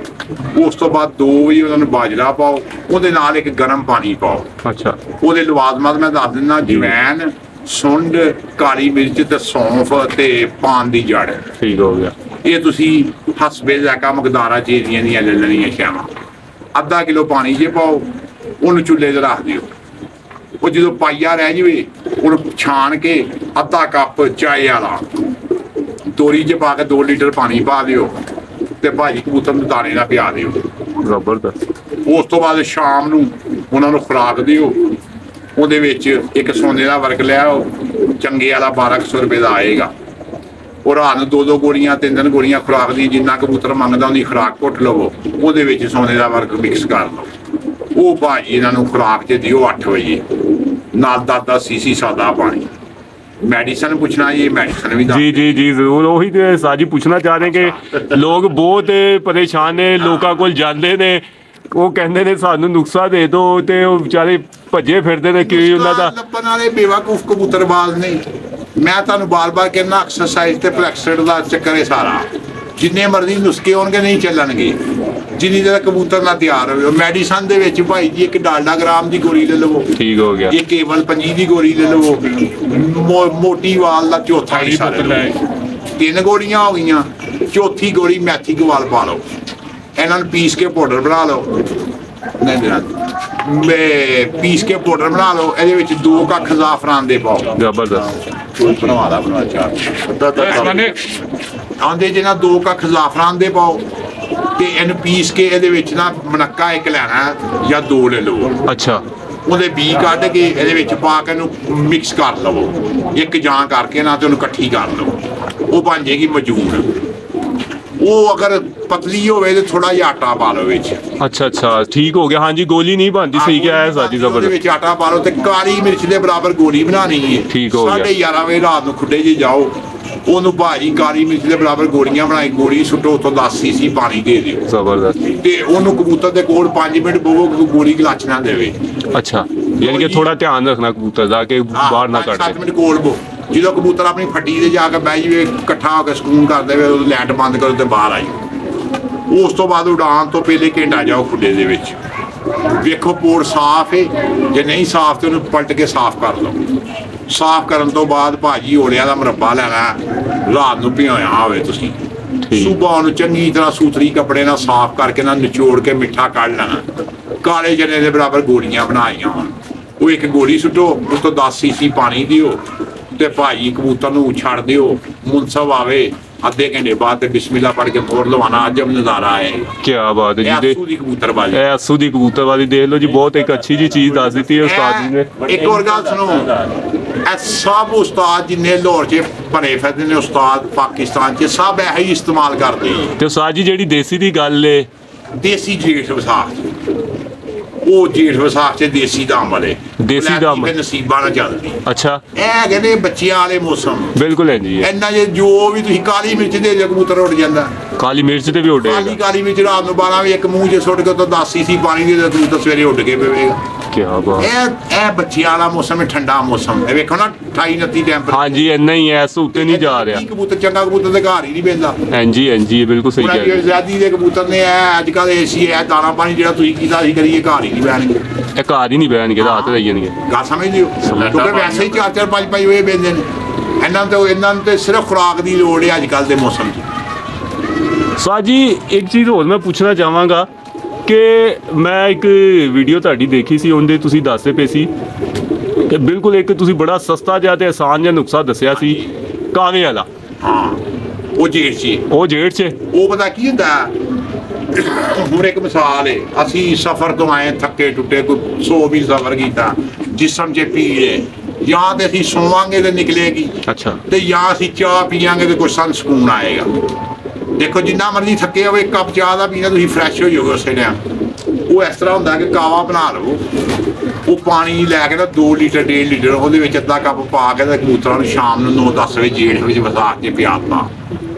ਉਸ ਤੋਂ ਬਾਅਦ 2 ਵਜੇ ਉਹਨਾਂ ਨੂੰ ਬਾਜਰਾ ਪਾਓ, ਉਹਦੇ ਨਾਲ ਇੱਕ ਗਰਮ ਪਾਣੀ ਪਾਓ। ਅੱਛਾ। ਉਹਦੇ ਲਵਾਜ਼ਮਾਤ ਮੈਂ ਦੱਸ ਦਿੰਦਾ, ਜਵੈਨ, ਸੁੰਡ, ਕਾਲੀ ਮਿਰਚ ਤੇ ਸੌਂਫ ਤੇ ਪਾਨ ਦੀ ਜੜ। ਠੀਕ ਹੋ ਗਿਆ। ਇਹ ਤੁਸੀਂ ਹਸਬੇ ਜ਼ਾਇਕਾ ਮਕਦਾਰਾਂ 'ਚ ਦੀਆਂ ਲੈ ਲੈਣੀਆਂ ਸ਼ਾਮਾਂ। ਅੱਧਾ ਕਿਲੋ ਪਾਣੀ 'ਚ ਪਾਓ, ਉਹਨੂੰ ਚੁੱਲ੍ਹੇ 'ਤੇ ਰੱਖ ਦਿਓ। ਉਹ ਜਦੋਂ ਪਾਈਆ ਰਹਿ ਜਾਵੇ ਉਹਨੂੰ ਛਾਣ ਕੇ ਅੱਧਾ ਕੱਪ ਚਾਏ ਵਾਲਾ ਤੋਰੀ 'ਚ ਪਾ ਕੇ 2 ਲੀਟਰ ਪਾਣੀ ਪਾ ਦਿਓ ਤੇ ਭਾਜੀ ਕਬੂਤਰ ਨੂੰ ਦਾਣੇ ਨਾਲ ਪਿਆ ਦਿਓ। ਜ਼ਬਰਦਸਤ। ਉਸ ਤੋਂ ਬਾਅਦ ਸ਼ਾਮ ਨੂੰ ਉਹਨਾਂ ਨੂੰ ਖੁਰਾਕ ਦਿਓ। ਉਹਦੇ ਵਿੱਚ ਇੱਕ ਸੋਨੇ ਦਾ ਵਰਕ ਲਿਆਓ, ਚੰਗੇ ਵਾਲਾ 1200 ਰੁਪਏ ਦਾ ਆਏਗਾ। ਉਹ ਰਾਤ ਨੂੰ 2 ਗੋਲੀਆਂ 3 ਗੋਲੀਆਂ ਖੁਰਾਕ ਦੀ, ਜਿੰਨਾ ਕਬੂਤਰ ਮੰਗਦਾ ਉਹਦੀ ਖੁਰਾਕ ਘੁੱਟ ਲਵੋ, ਉਹਦੇ ਵਿੱਚ ਸੋਨੇ ਦਾ ਵਰਕ ਮਿਕਸ ਕਰ ਲਓ। ਉਹ ਭਾਜੀ ਇਹਨਾਂ ਨੂੰ ਖੁਰਾਕ 'ਚ ਦਿਓ 8 ਵਜੇ, ਨਾਲ 10 ਸੀਸੀ ਸਾਦਾ ਪਾਣੀ। ਮੈਡੀਸਨ ਪੁੱਛਣਾ ਜੀ, ਮੈਡੀਸਨ ਵੀ ਜੀ ਜ਼ਰੂਰ। ਉਹੀ ਤੇ ਸਾਜੀ ਪੁੱਛਣਾ ਚਾਹ ਰਹੇ ਕਿ ਲੋਕ ਬਹੁਤ ਪਰੇਸ਼ਾਨ ਨੇ, ਲੋਕਾਂ ਕੋਲ ਜਾਂਦੇ ਨੇ, ਉਹ ਕਹਿੰਦੇ ਨੇ ਸਾਨੂੰ ਨੁਕਸਾ ਦੇ ਦਿਓ, ਤੇ ਉਹ ਵਿਚਾਰੇ ਭੱਜੇ ਫਿਰਦੇ ਨੇ ਕਿ ਉਹਨਾਂ ਦਾ ਲੱਭਣ ਵਾਲੇ ਬੇਵਕੂਫ ਕਬੂਤਰਬਾਜ਼ ਨੇ। ਮੈਂ ਤੁਹਾਨੂੰ ਬਾਰ-ਬਾਰ ਕਹਿੰਦਾ ਐਕਸਰਸਾਈਜ਼ ਤੇ ਪ੍ਰੈਕਟਿਸ ਦਾ ਚੱਕਰ ਹੈ ਸਾਰਾ। ਜਿੰਨੇ ਮਰਜ਼ੀ ਨੁਸਖੇ ਹੋਣਗੇ ਨਹੀਂ ਚੱਲਣਗੇ ਜਿੰਨੀ ਦੇਰ ਕਬੂਤਰ ਨਾ ਤਿਆਰ ਹੋਵੇ। ਉਹ ਮੈਡੀਸਨ ਦੇ ਵਿੱਚ ਭਾਈ ਜੀ ਇੱਕ ਡਾਲਡਾ ਗ੍ਰਾਮ ਦੀ ਗੋਲੀ ਲੈ ਲਵੋ, ਠੀਕ ਹੋ ਗਿਆ। ਇੱਕ ਕੇਵਲ 25 ਦੀ ਗੋਲੀ ਲੈ ਲਵੋ, ਮੋਟੀ ਵਾਲ ਦਾ ਚੌਥਾ ਹਿੱਸਾ ਲੈ ਲਵੋ। 3 ਗੋਲੀਆਂ ਹੋ ਗਈਆਂ, ਚੌਥੀ ਗੋਲੀ ਮੈਥੀ ਗਵਾਲ ਪਾ ਲਓ। ਇਹਨਾਂ ਨੂੰ ਪੀਸ ਕੇ ਪਾਊਡਰ ਬਣਾ ਲਓ। ਪੀਸ ਕੇ ਪਾਊਡਰ ਬਣਾ ਲਓ। ਇਹਦੇ ਵਿੱਚ 2 ਕੱਖ ਜ਼ਾਫਰਾਨ ਦੇ ਪਾਓ। ਜ਼ਬਰਦਸਤ। ਬਣਾ ਚਾਹ ਆਂਦੇ ਜਿਹਨਾਂ 2 ਕੱਖ ਜ਼ਾਫਰਾਨ ਦੇ ਪਾਓ ਤੇ ਇਹਨੂੰ ਪੀਸ ਕੇ ਇਹਦੇ ਵਿੱਚ ਨਾ ਮਨੱਕਾ ਇੱਕ ਲੈਣਾ ਜਾਂ 2 ਲੈ ਲਓ। ਅੱਛਾ। ਉਹਦੇ ਬੀ ਕੱਢ ਕੇ ਇਹਦੇ ਵਿੱਚ ਪਾ ਕੇ ਇਹਨੂੰ ਮਿਕਸ ਕਰ ਲਵੋ, ਇੱਕ ਜਾਂ ਕਰਕੇ ਨਾ ਤੇ ਉਹਨੂੰ ਇਕੱਠੀ ਕਰ ਲਓ। ਉਹ ਬਣ ਜਾਏਗੀ ਮਜੂਰ। ਉਹ ਅਗਰ ਪਤਲੀ ਹੋਵੇ ਤੇ ਥੋੜਾ ਜਿਹਾ ਆਟਾ ਪਾ ਲਓ ਵਿੱਚ। ਅੱਛਾ ਅੱਛਾ ਠੀਕ ਹੋ ਗਿਆ, ਹਾਂਜੀ ਗੋਲੀ ਨਹੀਂ ਬਣਦੀ, ਸਹੀ ਕਿਹਾ ਹੈ ਸਾਜੀ ਉਹਦੇ ਜ਼ਬਰਦਸਤ। ਵਿੱਚ ਆਟਾ ਪਾ ਲਓ ਤੇ ਕਾਲੀ ਮਿਰਚ ਦੇ ਬਰਾਬਰ ਗੋਲੀ ਬਣਾਣੀ ਹੈ। ਠੀਕ ਹੋ ਗਿਆ। 11:30 ਵਜੇ ਰਾਤ ਨੂੰ ਖੁੱਡੇ ਜੀ ਜਾਓ, ਉਹਨੂੰ ਭਾਜੀ ਕਾਲੀ ਮਿਰਚ ਦੇ ਬਰਾਬਰ ਗੋਲੀਆਂ ਬਣਾਈ, ਗੋਲੀ ਸੁੱਟੋ, ਉੱਥੋਂ 10 ਸੀਸੀ ਪਾਣੀ ਦੇ ਦਿਓ ਜ਼ਬਰਦਸਤ। ਤੇ ਉਹਨੂੰ ਕਬੂਤਰ ਦੇ ਕੋਲ 5 ਮਿੰਟ ਬਵੋ, ਗੋਲੀ ਗਲਾਚ ਨਾ ਦੇਵੇ। ਅੱਛਾ, ਯਾਨੀ ਕਿ ਥੋੜਾ ਧਿਆਨ ਰੱਖਣਾ ਕਬੂਤਰ ਦਾ ਕਿ ਬਾਹਰ ਨਾ ਕੱਢ 7 ਮਿੰਟ ਕੋਲ ਬੋ। ਜਦੋਂ ਕਬੂਤਰ ਆਪਣੀ ਫੱਟੀ ਤੇ ਜਾ ਕੇ ਬਹਿ ਜਾਵੇ, ਇਕੱਠਾ ਹੋ ਕੇ ਸਕੂਨ ਕਰ ਦੇਵੇ, ਉਦੋਂ ਲਾਈਟ ਬੰਦ ਕਰੋ ਤੇ ਬਾਹਰ ਆਈ। ਉਸ ਤੋਂ ਬਾਅਦ ਉਡਾਨ ਤੋਂ ਪਹਿਲੇ ਘੰਟਾ ਜਾਓ ਖੁੱਡੇ ਦੇ ਵਿੱਚ, ਵੇਖੋ ਪੋੜ ਸਾਫ਼ ਹੈ, ਜੇ ਨਹੀਂ ਸਾਫ਼ ਤੇ ਉਹਨੂੰ ਪਲਟ ਕੇ ਸਾਫ਼ ਕਰ ਲਓ। ਸਾਫ਼ ਕਰਨ ਤੋਂ ਬਾਅਦ ਭਾਜੀ ਓਲਿਆਂ ਦਾ ਮੁਰੱਬਾ ਲੈਣਾ, ਰਾਤ ਨੂੰ ਭਿਓਇਆ ਹੋਵੇ ਤੁਸੀਂ, ਸੁਬਹ ਉਹਨੂੰ ਚੰਗੀ ਤਰ੍ਹਾਂ ਸੂਤਰੀ ਕੱਪੜੇ ਨਾਲ ਸਾਫ਼ ਕਰਕੇ ਨਾ ਨਿਚੋੜ ਕੇ ਮਿੱਠਾ ਕੱਢ ਲੈਣਾ। ਕਾਲੇ ਚਨੇ ਦੇ ਬਰਾਬਰ ਗੋਲੀਆਂ ਬਣਾਈਆਂ ਹੋਣ, ਉਹ ਇੱਕ ਗੋਲੀ ਸੁੱਟੋ, ਉਸ ਤੋਂ 10 ਸੀਸੀ ਪਾਣੀ ਦਿਓ ਤੇ ਭਾਜੀ ਕਬੂਤਰ ਨੂੰ ਛੱਡ ਦਿਓ। ਮੁਨਸਬ ਆਵੇ ਅੱਧੇ ਘੰਟੇ ਬਾਅਦ ਤੇ ਬਿਸਮਿਲ੍ਲਾ ਪੜ੍ਹ ਕੇ ਮੋਰ ਲਵਾਣਾ, ਅਜਬ ਨਜ਼ਾਰਾ ਆਏਗਾ। ਕੀ ਬਾਤ ਹੈ ਜੀ। ਅਸੂ ਦੀ ਕਬੂਤਰਬਾਜ਼ੀ, ਇਹ ਅਸੂ ਦੀ ਕਬੂਤਰਬਾਜ਼ੀ ਦੇਖ ਲਓ ਜੀ, ਬਹੁਤ ਇੱਕ ਅੱਛੀ ਜੀ ਚੀਜ਼ ਦੱਸ ਦਿੱਤੀ ਹੈ ਉਸਤਾਦ ਜੀ ਨੇ। ਇੱਕ ਹੋਰ ਗੱਲ ਸੁਣੋ, ਇਹ ਸਭ ਉਸਤਾਦ ਜਿੰਨੇ ਲਾਹੌਰ 'ਚ ਭਰੇ ਫਿਰਦੇ ਨੇ ਉਸਤਾਦ ਪਾਕਿਸਤਾਨ 'ਚ, ਸਭ ਇਹੀ ਇਸਤੇਮਾਲ ਕਰਦੇ ਤੇ ਉਸਤਾਦ ਜੀ ਜਿਹੜੀ ਦੇਸੀ ਦੀ ਗੱਲ ਏ, ਦੇਸੀ ਜੇਠ ਵਿਸਾਖ, ਉਹ ਜੇਠ ਵਿਸਾਖ 'ਚ ਦੇਸੀ ਦਮ ਵਾਲੇ, ਦੇਸੀ ਦਮ ਨਸੀਬਾਂ ਨਾਲ ਚੱਲਦੀ। ਅੱਛਾ, ਇਹ ਕਹਿੰਦੇ ਬੱਚਿਆਂ ਵਾਲੇ ਮੌਸਮ, ਬਿਲਕੁਲ ਹੈ ਜੀ। ਇੰਨਾ ਜੇ ਜੋ ਵੀ ਤੁਸੀਂ ਕਾਲੀ ਮਿਰਚ ਦੇ ਦਿਓ ਕਬੂਤਰ ਉੱਡ ਜਾਂਦਾ। ਕਾਲੀ ਮਿਰਚ ਤੇ ਵੀ ਉੱਡੇਗਾ। ਕਾਲੀ ਮਿਰਚ ਰਾਤ ਨੂੰ 12 ਵਜੇ ਇੱਕ ਮੂੰਹ 'ਚ ਸੁੱਟ ਕੇ ਤੋਂ 10 ਸੀਸੀ ਪਾਣੀ ਦੇ ਦਿਓ, ਕਬੂਤਰ ਸਵੇਰੇ ਉੱਡ ਕੇ ਪਵੇਗਾ। ਕੀ ਬਾਤ। ਇਹ ਬੱਚਿਆਂ ਵਾਲਾ ਮੌਸਮ ਹੈ, ਠੰਡਾ ਮੌਸਮ ਹੈ। ਵੇਖੋ ਨਾ 28-29 ਟੈਂਪਰੇਚਰ। ਹਾਂਜੀ ਇੰਨਾ ਹੀ ਐ, ਉੱਤੇ ਨਹੀਂ ਜਾ ਰਿਹਾ। ਕਬੂਤਰ ਚੰਗਾ ਕਬੂਤਰ ਦੇ ਘਰ ਹੀ ਨਹੀਂ ਪੈਂਦਾ। ਹਾਂਜੀ ਹਾਂਜੀ ਬਿਲਕੁਲ ਸਹੀ ਕਹਿ ਰਹੇ। ਆਜ਼ਾਦੀ ਦੇ ਕਬੂਤਰ ਨੇ ਇਹ ਅੱਜ ਕੱਲ੍ਹ ਏਸੀ ਹੈ, ਦਾਣਾ ਪਾਣੀ ਜਿਹੜਾ ਤੁਸੀਂ ਕੀਤਾ ਸੀ ਕਰੀਏ, ਘਰ ਹੀ ਨਹੀਂ ਬਹਿਣਗੇ। ਇਹ ਘਰ ਹੀ ਨਹੀਂ ਬਹਿਣਗੇ, ਰਾਤ ਰਹੀ ਜਾਣਗੇ। ਗੱਲ ਸਮਝਦੇ ਹੋ? ਕਿਉਂਕਿ ਵੈਸੇ ਹੀ 4-4 5-5 ਹੋਏ ਪੈਂਦੇ ਨੇ। ਇਹਨਾਂ ਨੂੰ ਤੇ ਸਿਰਫ ਖੁਰਾਕ ਦੀ ਲੋੜ ਹੈ ਅੱਜ ਕੱਲ੍ਹ ਦੇ ਮੌਸਮ 'ਚ। ਸਾਜ ਜੀ ਇੱਕ ਚੀਜ਼ ਹੋਰ ਮੈਂ ਪੁੱਛਣਾ ਚਾਹਾਂਗਾ ਕਿ ਮੈਂ ਇੱਕ ਵੀਡੀਓ ਤੁਹਾਡੀ ਦੇਖੀ ਸੀ, ਉਹਦੇ ਤੁਸੀਂ ਦੱਸਦੇ ਪਏ ਸੀ ਕਿ ਬਿਲਕੁਲ ਇੱਕ ਤੁਸੀਂ ਬੜਾ ਸਸਤਾ ਜਿਹਾ ਤੇ ਆਸਾਨ ਜਿਹਾ ਨੁਕਸਾ ਦੱਸਿਆ ਸੀ, ਕਾਵੇ ਵਾਲਾ। ਹਾਂ, ਉਹ ਜੇਠ 'ਚ, ਉਹ ਜੇਠ 'ਚ ਉਹ ਪਤਾ ਕੀ ਹੁੰਦਾ। ਹੁਣ ਇੱਕ ਮਿਸਾਲ ਹੈ, ਅਸੀਂ ਸਫ਼ਰ ਤੋਂ ਆਏ ਥੱਕੇ ਟੁੱਟੇ, ਕੋਈ 100 ਵੀ ਸਫ਼ਰ ਕੀਤਾ, ਜਿਸਮ 'ਚ ਪੀੜ ਹੈ, ਜਾਂ ਤੇ ਅਸੀਂ ਸੋਵਾਂਗੇ ਤੇ ਨਿਕਲੇਗੀ। ਅੱਛਾ। ਤੇ ਜਾਂ ਅਸੀਂ ਚਾਹ ਪੀਵਾਂਗੇ ਤੇ ਕੁਛ ਸਾਨੂੰ ਸਕੂਨ ਆਏਗਾ। ਦੇਖੋ ਜਿੰਨਾ ਮਰਜ਼ੀ ਥੱਕੇ ਹੋਵੇ, ਇੱਕ ਕੱਪ ਚਾਹ ਦਾ ਪੀਣਾ ਤੁਸੀਂ ਫਰੈਸ਼ ਹੋ ਜਾਓਗੇ ਉਸੇ ਟਾਈਮ। ਉਹ ਇਸ ਤਰ੍ਹਾਂ ਹੁੰਦਾ ਕਿ ਕਾਵਾ ਬਣਾ ਲਵੋ, ਉਹ ਪਾਣੀ ਲੈ ਕੇ ਨਾ 2 ਲੀਟਰ 1.5 ਲੀਟਰ ਉਹਦੇ ਵਿੱਚ ਅੱਧਾ ਕੱਪ ਪਾ ਕੇ ਤੇ ਕਬੂਤਰਾਂ ਨੂੰ ਸ਼ਾਮ ਨੂੰ 9-10 ਵਜੇ ਜੇਠ ਵਿੱਚ ਵਿਸਾਖ 'ਚ ਪਿਆਤਾ।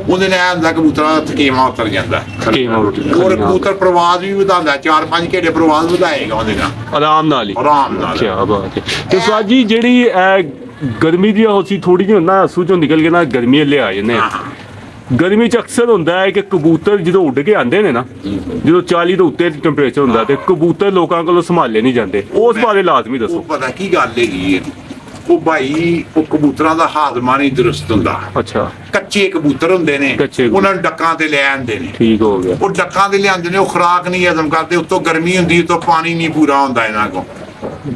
ਉਹਦੇ ਨਾਲ ਹੁੰਦਾ ਕਬੂਤਰਾਂ ਦਾ ਥਕੇਵਾਂ ਉਤਰ ਜਾਂਦਾ। ਹੋਰ ਕਬੂਤਰ ਪ੍ਰਵਾਜ਼ ਵੀ ਵਧਾਉਂਦਾ, 4-5 ਘੰਟੇ ਪ੍ਰਵਾਜ਼ ਵਧਾਏਗਾ ਉਹਦੇ ਨਾਲ, ਆਰਾਮ ਨਾਲ ਹੀ, ਆਰਾਮ ਨਾਲ। ਕੀ ਬਾਤ ਹੈ। ਤੇ ਸਾਜ ਜੀ ਜਿਹੜੀ ਗਰਮੀ ਦੀ ਹੋਸੀ ਥੋੜੀ ਜਿਹੀ ਹੁੰਦਾ, ਅਸੂ ਚੋਂ ਨਿਕਲ ਕੇ ਨਾ ਗਰਮੀ ਵਾਲੇ ਆ ਜਾਂਦੇ ਆ। ਗਰਮੀ 'ਚ ਅਕਸਰ ਹੁੰਦਾ ਹੈ ਕਿ ਕਬੂਤਰ ਜਦੋਂ ਉੱਡ ਕੇ ਆਉਂਦੇ ਨੇ ਨਾ, ਜਦੋਂ 40 ਤੋਂ ਉੱਤੇ ਟੈਂਪਰੇਚਰ ਹੁੰਦਾ ਤੇ ਕਬੂਤਰ ਲੋਕਾਂ ਕੋਲੋਂ ਸੰਭਾਲੇ ਨਹੀਂ ਜਾਂਦੇ, ਉਸ ਬਾਰੇ ਲਾਜ਼ਮੀ ਦੱਸੋ। ਪਤਾ ਕੀ ਗੱਲ ਹੈਗੀ ਹੈ, ਉਹ ਭਾਈ ਉਹ ਕਬੂਤਰਾਂ ਦਾ ਹਾਜ਼ਮਾ ਨਹੀਂ ਦਰੁਸਤ ਹੁੰਦਾ। ਅੱਛਾ। ਕੱਚੇ ਕਬੂਤਰ ਹੁੰਦੇ ਨੇ, ਉਹਨਾਂ ਨੂੰ ਡੱਕਾਂ ਤੇ ਲੈ ਆਉਂਦੇ ਨੇ। ਠੀਕ ਹੋ ਗਿਆ। ਉਹ ਡੱਕਾਂ ਤੇ ਲਿਆਉਂਦੇ ਨੇ, ਉਹ ਖੁਰਾਕ ਨਹੀਂ ਹਜ਼ਮ ਕਰਦੇ, ਉੱਤੋਂ ਗਰਮੀ ਹੁੰਦੀ, ਉੱਤੋਂ ਪਾਣੀ ਨਹੀਂ ਪੂਰਾ ਹੁੰਦਾ ਇਹਨਾਂ ਕੋਲ।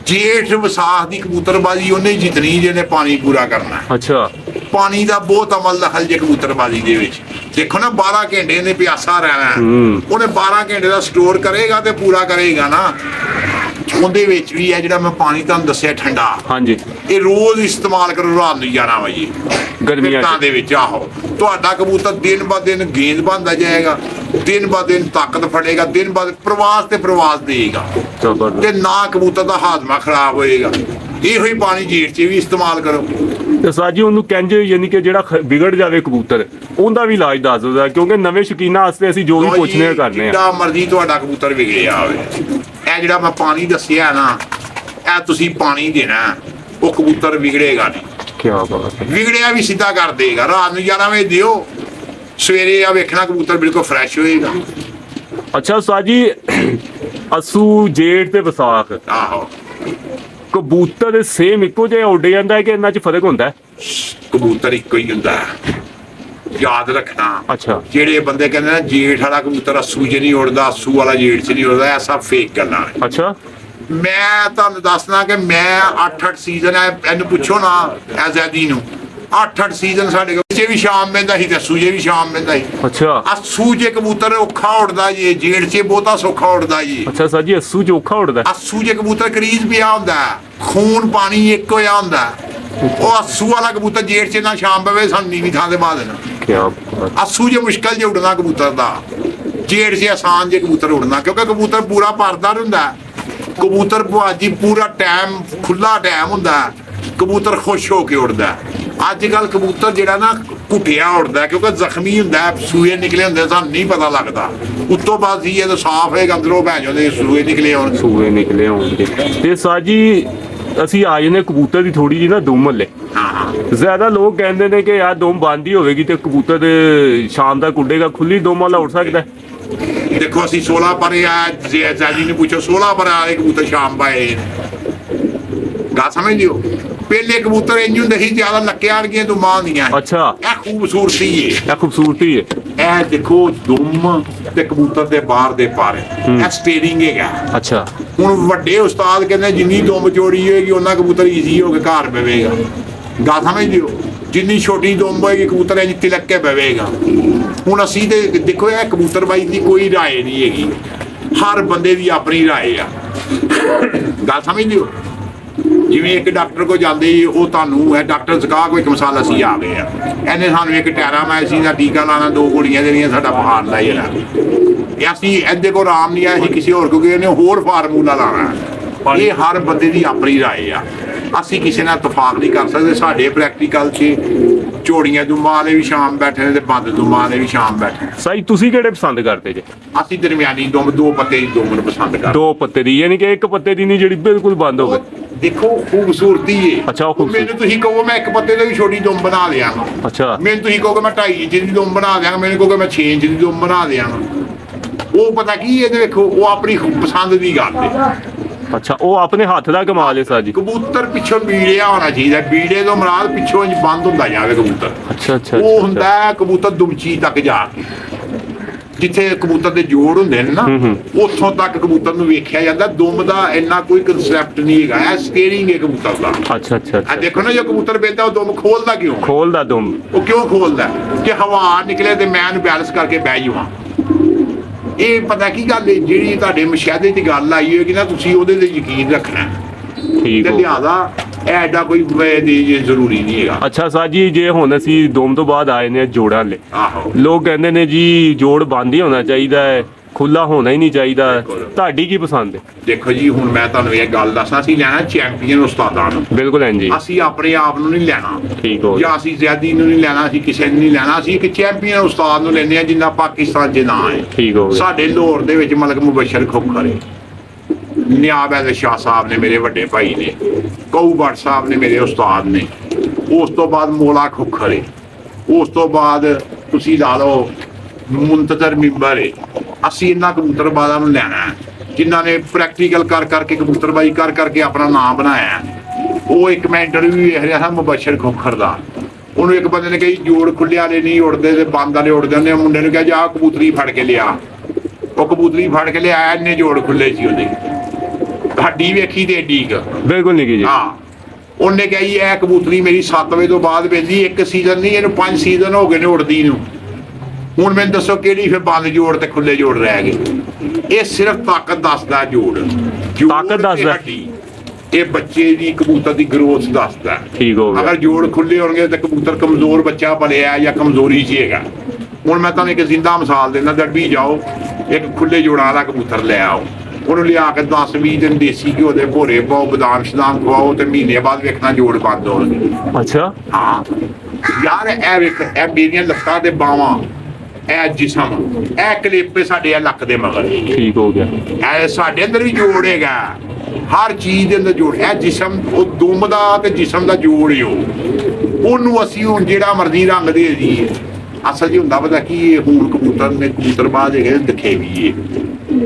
ਜੇਠ ਵਿਸਾਖ ਦੀ ਕਬੂਤਰਬਾਜ਼ੀ ਉਹਨੇ ਜਿੱਤਣੀ ਜਿਹਨੇ ਪਾਣੀ ਪੂਰਾ ਕਰਨਾ। ਅੱਛਾ। ਪਾਣੀ ਦਾ ਬਹੁਤ ਅਮਲ ਦਖਲ ਜੇ ਕਬੂਤਰਬਾਜ਼ੀ ਦੇ ਵਿੱਚ। ਦੇਖੋ ਨਾ 12 ਘੰਟੇ ਨੇ ਪਿਆਸਾ ਰਹਿਣਾ, ਉਹਨੇ 12 ਘੰਟੇ ਦਾ ਸਟੋਰ ਕਰੇਗਾ ਤੇ ਪੂਰਾ ਕਰੇਗਾ ਨਾ। ਉਹਦੇ ਵਿੱਚ ਵੀ ਹੈ ਜਿਹੜਾ ਮੈਂ ਪਾਣੀ ਤੁਹਾਨੂੰ ਦੱਸਿਆ ਠੰਡਾ, ਹਾਂਜੀ, ਇਹ ਰੋਜ਼ ਇਸਤੇਮਾਲ ਕਰੋ ਰਾਤ ਨੂੰ 11 ਵਜੇ ਗਰਮੀਆਂ ਦੇ ਵਿੱਚ। ਆਹੋ, ਤੁਹਾਡਾ ਕਬੂਤਰ ਦਿਨ ਬ ਦਿਨ ਗੇਂਦ ਬਣਦਾ ਜਾਏਗਾ, ਦਿਨ ਬ ਦਿਨ ਤਾਕਤ ਫੜੇਗਾ, ਦਿਨ ਬ ਪ੍ਰਵਾਸ ਤੇ ਪ੍ਰਵਾਸ ਦੇਗਾ, ਤੇ ਨਾ ਕਬੂਤਰ ਦਾ ਹਾਜ਼ਮਾ ਖਰਾਬ ਹੋਏਗਾ। ਇਹੋ ਹੀ ਪਾਣੀ ਜੇਠ 'ਚ ਵੀ ਇਸਤੇਮਾਲ ਕਰੋ। ਤੇ ਸਾਜੀ ਉਹਨੂੰ ਕਹਿੰਜ ਯਾਨੀ ਕਿ ਜਿਹੜਾ ਵਿਗੜ ਜਾਵੇ ਕਬੂਤਰ, ਉਹਦਾ ਵੀ ਇਲਾਜ ਦੱਸ ਦਿੰਦਾ, ਕਿਉਂਕਿ ਨਵੇਂ ਸ਼ੌਕੀਨਾਂ ਵਾਸਤੇ ਅਸੀਂ ਜੋ ਵੀ ਪੁੱਛਨੇ ਕਰਨੇ ਆ। ਜਿੱਦਾਂ ਮਰਜ਼ੀ ਤੁਹਾਡਾ ਕਬੂਤਰ ਵਿਗੜਿਆ ਹੋਵੇ, ਇਹ ਜਿਹੜਾ ਮੈਂ ਪਾਣੀ ਦੱਸਿਆ ਨਾ, ਇਹ ਤੁਸੀਂ ਪਾਣੀ ਦੇਣਾ, ਉਹ ਕਬੂਤਰ ਵਿਗੜੇਗਾ ਨਹੀਂ। ਕੀ ਬਾਤ ਹੈ। ਵਿਗੜਿਆ ਵੀ ਸਿੱਧਾ ਕਰ ਦੇਗਾ। ਰਾਤ ਨੂੰ 11 ਵਜੇ ਦਿਓ, ਸਵੇਰੇ ਆ ਵੇਖਣਾ ਕਬੂਤਰ ਬਿਲਕੁਲ ਫਰੈਸ਼ ਹੋਏਗਾ। ਅੱਛਾ ਸਾਜੀ, ਅਸੂ ਜੇਠ ਤੇ ਵਿਸਾਖ, ਆਹੋ, ਕਬੂਤਰ ਸੇਮ ਇੱਕੋ ਜਿਹਾ ਉੱਡ ਜਾਂਦਾ ਹੈ ਕਿ ਇਹਨਾਂ 'ਚ ਫਰਕ ਹੁੰਦਾ? ਕਬੂਤਰ ਇੱਕੋ ਹੀ ਹੁੰਦਾ, ਯਾਦ ਰੱਖਣਾ। ਅੱਛਾ। ਜਿਹੜੇ ਬੰਦੇ ਕਹਿੰਦੇ ਨਾ ਜੇਠ ਵਾਲਾ ਕਬੂਤਰ ਅਸੂ 'ਚ ਨਹੀਂ ਉੱਡਦਾ, ਅਸੂ ਵਾਲਾ ਜੇਠ 'ਚ ਨਹੀਂ ਉੱਡਦਾ, ਇਹ ਸਭ ਫੇਕ ਗੱਲਾਂ। ਅੱਛਾ। ਮੈਂ ਤੁਹਾਨੂੰ ਦੱਸਣਾ ਕਿ ਮੈਂ 8-8 ਸੀਜ਼ਨ ਹੈ, ਇਹਨੂੰ ਪੁੱਛੋ ਨਾ ਆਜ਼ਾਦੀ ਨੂੰ, 8-8 ਸੀਜ਼ਨ ਸਾਡੇ ਕੋਲ ਜੇ ਵੀ ਸ਼ਾਮ ਪੈਂਦਾ ਸੀ ਤੇ ਅਸੂ 'ਚ ਵੀ ਸ਼ਾਮ ਪੈਂਦਾ ਸੀ। ਅੱਛਾ। ਅਸੂ 'ਚ ਕਬੂਤਰ ਔਖਾ ਉੱਡਦਾ ਜੀ, ਜੇਠ 'ਚ ਬਹੁਤਾ ਸੌਖਾ ਉੱਡਦਾ ਜੀ। ਅੱਛਾ ਸਰ ਜੀ, ਅਸੂ 'ਚ ਔਖਾ ਉੱਡਦਾ? ਅਸੂ 'ਚ ਕਬੂਤਰ ਕਰੀਜ਼ ਪਿਆ ਹੁੰਦਾ, ਖੂਨ ਪਾਣੀ ਇੱਕ ਹੋਇਆ ਹੁੰਦਾ। ਉਹ ਅਸੂ ਵਾਲਾ ਕਬੂਤਰ ਜੇਠ 'ਚ ਨਾ ਸ਼ਾਮ ਪਵੇ ਸਾਨੂੰ ਨੀਵੀਂ ਥਾਂ ਤੇ ਪਾ ਦੇਣਾ। क्या बात। अस्सू जे मुश्किल जे उड़ना कबूतर दा, जेड़ से आसान जे कबूतर उड़ना, क्योंकि कबूतर पूरा पारदार हुंदा है। कबूतर भाजी पूरा टाइम खुला टाइम हुंदा है, कबूतर खुश होके उड़दा है। अजकल कबूतर जिहड़ा ना घुटिया उड़दा है, क्योंकि जख्मी हुंदा है, सूए निकले हुंदे, सानूं नहीं पता लगदा। उत्तों बाद ये तो साफ है, अंदरों भैन दे सूए निकले होण, सूए निकले होणगे। ते साजी ਅਸੀਂ ਆ ਜਾਂਦੇ ਕਬੂਤਰ ਦੀ ਥੋੜੀ ਜੀ ਨਾ ਦੁਮ ਹੱਲੇ। ਜ਼ਿਆਦਾ ਲੋਕ ਕਹਿੰਦੇ ਨੇ ਕਿ ਯਾਰ ਦੁਮ ਬੰਦ ਹੀ ਹੋਵੇਗੀ ਤੇ ਕਬੂਤਰ ਸ਼ਾਮ ਤੱਕ ਉੱਡੇਗਾ, ਖੁੱਲੀ ਦੁਮ ਵਾਲਾ ਉੱਡ ਸਕਦਾ। ਦੇਖੋ ਅਸੀਂ 16 ਪਰ ਆ ਜੈਜੀ ਨੂੰ ਪੁੱਛੋ 16 ਪਰ ਵਾਲੇ ਕਬੂਤਰ ਸ਼ਾਮ ਪਾਏ ਗਾ, ਸਮਝ ਲਿਓ। ਪਹਿਲੇ ਕਬੂਤਰ ਇੰਜ ਹੁੰਦੇ ਸੀ, ਜ਼ਿਆਦਾ ਲੱਕਿਆਂ ਵਰਗੀਆਂ ਦੁਮਾਂ ਹੁੰਦੀਆਂ। ਅੱਛਾ, ਇਹ ਖੂਬਸੂਰਤੀ ਹੈ, ਇਹ ਖੂਬਸੂਰਤੀ ਹੈ। ਇਹ ਦੇਖੋ ਦੁਮ ਤੇ ਕਬੂਤਰ ਦੇ ਬਾਹਰ ਦੇ ਪਰ ਇਹ ਸਟੀਅਰਿੰਗ ਹੈਗਾ। ਅੱਛਾ, ਹੁਣ ਵੱਡੇ ਉਸਤਾਦ ਕਹਿੰਦੇ ਜਿੰਨੀ ਦੁਮ ਚੋੜੀ ਹੋਏਗੀ ਉਹਨਾਂ ਕਬੂਤਰ ਈਜ਼ੀ ਹੋ ਕੇ ਘਰ ਪਵੇਗਾ। ਗਾ ਸਮਝ ਲਿਓ, ਜਿੰਨੀ ਛੋਟੀ ਦੁਮ ਹੋਏਗੀ ਕਬੂਤਰ ਇੰਜ ਤਿਲਕ ਕੇ ਪਵੇਗਾ। ਹੁਣ ਅਸੀਂ ਤੇ ਦੇਖੋ ਇਹ ਕਬੂਤਰਬਾਈ ਦੀ ਕੋਈ ਰਾਏ ਨਹੀਂ ਹੈਗੀ, ਹਰ ਬੰਦੇ ਦੀ ਆਪਣੀ ਰਾਏ ਆ। ਗੱਲ ਸਮਝ ਲਿਓ, ਜਿਵੇਂ ਇੱਕ ਡਾਕਟਰ ਕੋਲ ਜਾਂਦੇ ਉਹ ਤੁਹਾਨੂੰ ਇਹ ਡਾਕਟਰ ਸਿਖਾ ਕੋਈ ਮਸਾਲਾ ਅਸੀਂ ਆ ਗਏ ਆ, ਇਹਨੇ ਸਾਨੂੰ ਇੱਕ ਟੈਰਾਮਾਈਸਿਨ ਦਾ ਟੀਕਾ ਲਾਣਾ, 2 ਗੋਲੀਆਂ ਦੇਣੀਆਂ, ਸਾਡਾ ਬੁਖਾਰ ਲੈ ਜਾਣਾ। ਇਹ ਅਸੀਂ ਇਹਦੇ ਕੋਲ ਆਰਾਮ ਨਹੀਂ ਆਇਆ, ਅਸੀਂ ਕਿਸੇ ਹੋਰ ਕੋਲ ਗਏ ਨੇ ਹੋਰ ਫਾਰਮੂਲਾ ਲਾਣਾ। ਇਹ ਹਰ ਬੰਦੇ ਦੀ ਆਪਣੀ ਰਾਏ ਆ, ਅਸੀਂ ਕਿਸੇ ਨਾਲ ਇਤਫਾਕ ਨਹੀਂ ਕਰ ਸਕਦੇ। ਸਾਡੇ ਪ੍ਰੈਕਟੀਕਲ 'ਚ ਚੋੜੀਆਂ ਦੁਮਾਂ ਵਾਲੇ ਵੀ ਸ਼ਾਮ ਬੈਠੇ ਨੇ ਤੇ ਬੰਦ ਦੁਮਾਂ ਵਾਲੇ ਵੀ ਸ਼ਾਮ ਬੈਠੇ। ਸਾਈ ਤੁਸੀਂ ਕਿਹੜੇ ਪਸੰਦ ਕਰਦੇ ਜੇ? ਅਸੀਂ ਦਰਮਿਆਨੀ ਦੁਮ, 2 ਪੱਤੇ ਦੀ ਦੁਮ ਨੂੰ ਪਸੰਦ ਕਰਦੇ। 2 ਪੱਤੇ ਦੀ, ਯਾਨੀ ਕਿ 1 ਪੱਤੇ ਦੀ ਨਹੀਂ ਜਿਹੜੀ ਬਿਲਕੁਲ ਬੰਦ ਹੋਵੇ। ਦੇਖੋ ਖੂਬਸੂਰਤੀ ਹੈ। ਅੱਛਾ, ਮੈਨੂੰ ਤੁਸੀਂ ਕਹੋ ਮੈਂ 1 ਪੱਤੇ ਦੀ ਵੀ ਛੋਟੀ ਦੁਮ ਬਣਾ ਦਿਆਂਗਾ। ਅੱਛਾ, ਮੈਨੂੰ ਤੁਸੀਂ ਕਹੋਗੇ ਮੈਂ 2.5 ਇੰਚ ਦੀ ਦੁਮ ਬਣਾ ਦਿਆਂਗਾ, ਮੈਨੂੰ ਕਹੋਗੇ ਮੈਂ 6 ਇੰਚ ਦੀ ਦੁਮ ਬਣਾ ਦਿਆਂਗਾ। ਉਹ ਪਤਾ ਕੀ ਇਹਦੇ ਵੇਖੋ, ਉਹ ਆਪਣੀ ਪਸੰਦ ਦੀ ਗੱਲ ਹੈ। ਅੱਛਾ, ਉਹ ਆਪਣੇ ਹੱਥ ਦਾ ਕਮਾਲ ਹੈ ਸਾਜੀ। ਕਬੂਤਰ ਪਿੱਛੋਂ ਬੀੜਿਆ ਹੋਣਾ ਚਾਹੀਦਾ, ਬੀੜੇ ਤੋਂ ਮਰਾਦ ਪਿੱਛੋਂ ਇੰਜ ਬੰਦ ਹੁੰਦਾ ਜਾਵੇ ਕਬੂਤਰ। ਅੱਛਾ ਅੱਛਾ, ਉਹ ਹੁੰਦਾ ਹੈ ਕਬੂਤਰ ਦੁਮਚੀ ਤੱਕ ਜਾ ਕੇ, ਜਿੱਥੇ ਕਬੂਤਰ ਦੇ ਜੋੜ ਹੁੰਦੇ ਨੇ ਨਾ, ਉੱਥੋਂ ਤੱਕ ਕਬੂਤਰ ਨੂੰ ਵੇਖਿਆ ਜਾਂਦਾ। ਦੁਮ ਦਾ ਇੰਨਾ ਕੋਈ ਕਨਸੈਪਟ ਨਹੀਂ ਹੈਗਾ, ਇਹ ਸਟੀਅਰਿੰਗ ਹੈ ਕਬੂਤਰ ਦਾ। ਅੱਛਾ ਅੱਛਾ, ਆ ਦੇਖੋ ਨਾ, ਜੋ ਕਬੂਤਰ ਬੈਠਦਾ ਉਹ ਦੁਮ ਖੋਲਦਾ ਕਿਉਂ? ਖੋਲਦਾ ਦੁਮ ਉਹ ਕਿਉਂ ਖੋਲਦਾ? ਕਿ ਹਵਾ ਨਿਕਲੇ ਤੇ ਮੈਂ ਇਹਨੂੰ ਬੈਲੈਂਸ ਕਰਕੇ ਬਹਿ ਜਾਵਾਂ। ਇਹ ਪਤਾ ਕੀ ਗੱਲ ਹੈ, ਜਿਹੜੀ ਤੁਹਾਡੇ ਮੁਸ਼ਾਹਦੇ ਦੀ ਗੱਲ ਆਈ ਹੋਏਗੀ ਨਾ, ਤੁਸੀਂ ਉਹਦੇ ਤੇ ਯਕੀਨ ਰੱਖਣਾ। ਠੀਕ ਤੇ ਹੋ, ਲਿਆਦਾ ਇਹ ਐਡਾ ਕੋਈ ਜ਼ਰੂਰੀ ਨਹੀਂ ਹੈਗਾ। ਅੱਛਾ ਸਾਜੀ, ਜੇ ਹੁਣ ਅਸੀਂ ਦੁਮ ਤੋਂ ਬਾਅਦ ਆਏ ਨੇ ਜੋੜਾਂ ਲੈ, ਆਹੋ ਲੋਕ ਕਹਿੰਦੇ ਨੇ ਜੀ ਜੋੜ ਬੰਦ ਹੀ ਹੋਣਾ ਚਾਹੀਦਾ ਹੈ, ਖੁੱਲਾ ਹੋਣਾ ਹੀ ਨਹੀਂ ਚਾਹੀਦਾ। ਤੁਹਾਡੀ ਕੀ ਪਸੰਦ ਹੈ? ਦੇਖੋ ਜੀ, ਹੁਣ ਮੈਂ ਤੁਹਾਨੂੰ ਇਹ ਗੱਲ ਦੱਸਾਂ, ਅਸੀਂ ਲੈਣਾ ਚੈਂਪੀਅਨ ਉਸਤਾਦਾਂ ਨੂੰ। ਬਿਲਕੁਲ ਐਂ ਜੀ, ਅਸੀਂ ਆਪਣੇ ਆਪ ਨੂੰ ਨਹੀਂ ਲੈਣਾ। ਠੀਕ ਹੋ, ਜਾਂ ਅਸੀਂ ਜ਼ਿਆਦੀ ਨੂੰ ਨਹੀਂ ਲੈਣਾ, ਅਸੀਂ ਕਿਸੇ ਨੂੰ ਨਹੀਂ ਲੈਣਾ। ਅਸੀਂ ਇੱਕ ਚੈਂਪੀਅਨ ਉਸਤਾਦ ਨੂੰ ਲੈਂਦੇ ਹਾਂ ਜਿੰਨਾ ਪਾਕਿਸਤਾਨ 'ਚ ਨਾ ਹੈ। ਠੀਕ ਹੋ ਗਿਆ। ਸਾਡੇ ਲਾਹੌਰ ਦੇ ਵਿੱਚ ਮਲਕ ਮੁਬਸ਼ਰ ਖੋਖਰ ਹੈ, ਨਿਆਬ ਅਹਿਦ ਸ਼ਾਹ ਸਾਹਿਬ ਨੇ ਮੇਰੇ ਵੱਡੇ ਭਾਈ ਨੇ, ਕਊ ਭੱਟ ਸਾਹਿਬ ਨੇ ਮੇਰੇ ਉਸਤਾਦ ਨੇ, ਉਸ ਤੋਂ ਬਾਅਦ ਮੌਲਾ ਖੋਖਰ ਹੈ, ਉਸ ਤੋਂ ਬਾਅਦ ਤੁਸੀਂ ਲਾ ਲਓ ਮੁੰਤਜ਼ਰ ਮਿੰਬਰ ਹੈ। ਅਸੀਂ ਇਹਨਾਂ ਕਬੂਤਰਬਾਜ਼ਾਂ ਨੂੰ ਲੈਣਾ ਹੈ ਜਿਨ੍ਹਾਂ ਨੇ ਪ੍ਰੈਕਟੀਕਲ ਕਰ ਕਰਕੇ ਕਬੂਤਰਬਾਜ਼ੀ ਕਰ ਕਰਕੇ ਆਪਣਾ ਨਾਮ ਬਣਾਇਆ। ਉਹ ਇੱਕ ਮੈਂ ਇੰਟਰਵਿਊ ਵੇਖ ਰਿਹਾ ਹਾਂ ਮੁਬਸ਼ਰ ਖੋਖਰ ਦਾ, ਉਹਨੂੰ ਇੱਕ ਬੰਦੇ ਨੇ ਕਹੀ ਜੋੜ ਖੁੱਲੇ ਵਾਲੇ ਨਹੀਂ ਉੜਦੇ ਤੇ ਬੰਦ ਵਾਲੇ ਉੜਦੇ। ਉਹਨੇ ਮੁੰਡੇ ਨੂੰ ਕਿਹਾ ਜਾ ਕਬੂਤਰੀ ਫੜ ਕੇ ਲਿਆ। ਉਹ ਕਬੂਤਰੀ ਫੜ ਕੇ ਲਿਆਇਆ, ਇੰਨੇ ਜੋੜ ਖੁੱਲੇ ਸੀ ਉਹਦੇ, ਹੱਡੀ ਵੇਖੀ ਤੇ ਏਡੀ ਕੁ ਬਿਲਕੁਲ ਨਹੀਂ ਜੀ। ਹਾਂ, ਉਹਨੇ ਕਿਹਾ ਜੀ ਇਹ ਕਬੂਤਰੀ ਮੇਰੀ 7 ਵਜੇ ਤੋਂ ਬਾਅਦ ਪੈਂਦੀ, 1 ਸੀਜ਼ਨ ਨਹੀਂ ਇਹਨੂੰ 5 ਸੀਜ਼ਨ ਹੋ ਗਏ ਨੇ ਉੜਦੀ ਨੂੰ। ਹੁਣ ਮੈਨੂੰ ਦੱਸੋ ਕਿਹੜੀ ਫਿਰ ਬੰਦ ਜੋੜ ਤੇ ਖੁੱਲੇ ਜੋੜ ਰਹਿ ਗਏ? ਇਹ ਸਿਰਫ ਤਾਕਤ ਦੱਸਦਾ, ਜੋੜ ਤਾਕਤ ਦੱਸਦਾ, ਇਹ ਬੱਚੇ ਦੀ ਕਬੂਤਰ ਦੀ ਗਰੋਥ ਦੱਸਦਾ। ਠੀਕ ਹੋ ਗਿਆ। ਅਗਰ ਜੋੜ ਖੁੱਲੇ ਹੋਣਗੇ ਤਾਂ ਕਬੂਤਰ ਕਮਜ਼ੋਰ ਬੱਚਾ ਪਲਿਆ ਜਾਂ ਕਮਜ਼ੋਰੀ 'ਚ ਹੈਗਾ। ਹੁਣ ਮੈਂ ਤੁਹਾਨੂੰ ਇੱਕ ਜ਼ਿੰਦਾ ਮਿਸਾਲ ਦਿੰਦਾ, ਦਰਬੀ ਜਾਓ ਇੱਕ ਖੁੱਲੇ ਜੋੜਾਂ ਵਾਲਾ ਕਬੂਤਰ ਲੈ ਆਓ, ਉਹਨੂੰ ਲਿਆ ਕੇ 10-20 ਦਿਨ ਦੇਸੀ ਘਿਓ ਦੇ ਭੋਰੇ ਪਾਓ, ਬਦਾਮ ਸ਼ਦਾਮ ਖਵਾਓ ਤੇ ਮਹੀਨੇ ਬਾਅਦ ਵੇਖਣਾ ਜੋੜ ਬੰਦ ਹੋਣਗੇ। ਅੱਛਾ, ਹਾਂ ਯਾਰ, ਇਹ ਵੇਖ, ਇਹ ਮੇਰੀਆਂ ਲੱਤਾਂ ਤੇ ਬਾਹਾਂ, ਇਹ ਜਿਸਮ, ਇਹ ਕਲੇਪੇ ਸਾਡੇ ਆ ਲੱਕ ਦੇ ਮਗਰ। ਠੀਕ ਹੋ ਗਿਆ। ਇਹ ਸਾਡੇ ਅੰਦਰ ਵੀ ਜੋੜ ਹੈਗਾ, ਹਰ ਚੀਜ਼ ਦੇ ਅੰਦਰ ਜੋੜ। ਇਹ ਜਿਸਮ, ਉਹ ਦੁਮ ਦਾ ਤੇ ਜਿਸਮ ਦਾ ਜੋੜ ਹੀ ਉਹਨੂੰ ਅਸੀਂ ਹੁਣ ਜਿਹੜਾ ਮਰਜ਼ੀ ਰੰਗ ਦੇ ਜੀ। ਅਸਲ 'ਚ ਹੁੰਦਾ ਪਤਾ ਕੀ ਇਹ, ਹੁਣ ਕਬੂਤਰ ਨੇ ਕਬੂਤਰਬਾਜ਼ ਹੈਗੇ ਦਿਖੇ ਵੀ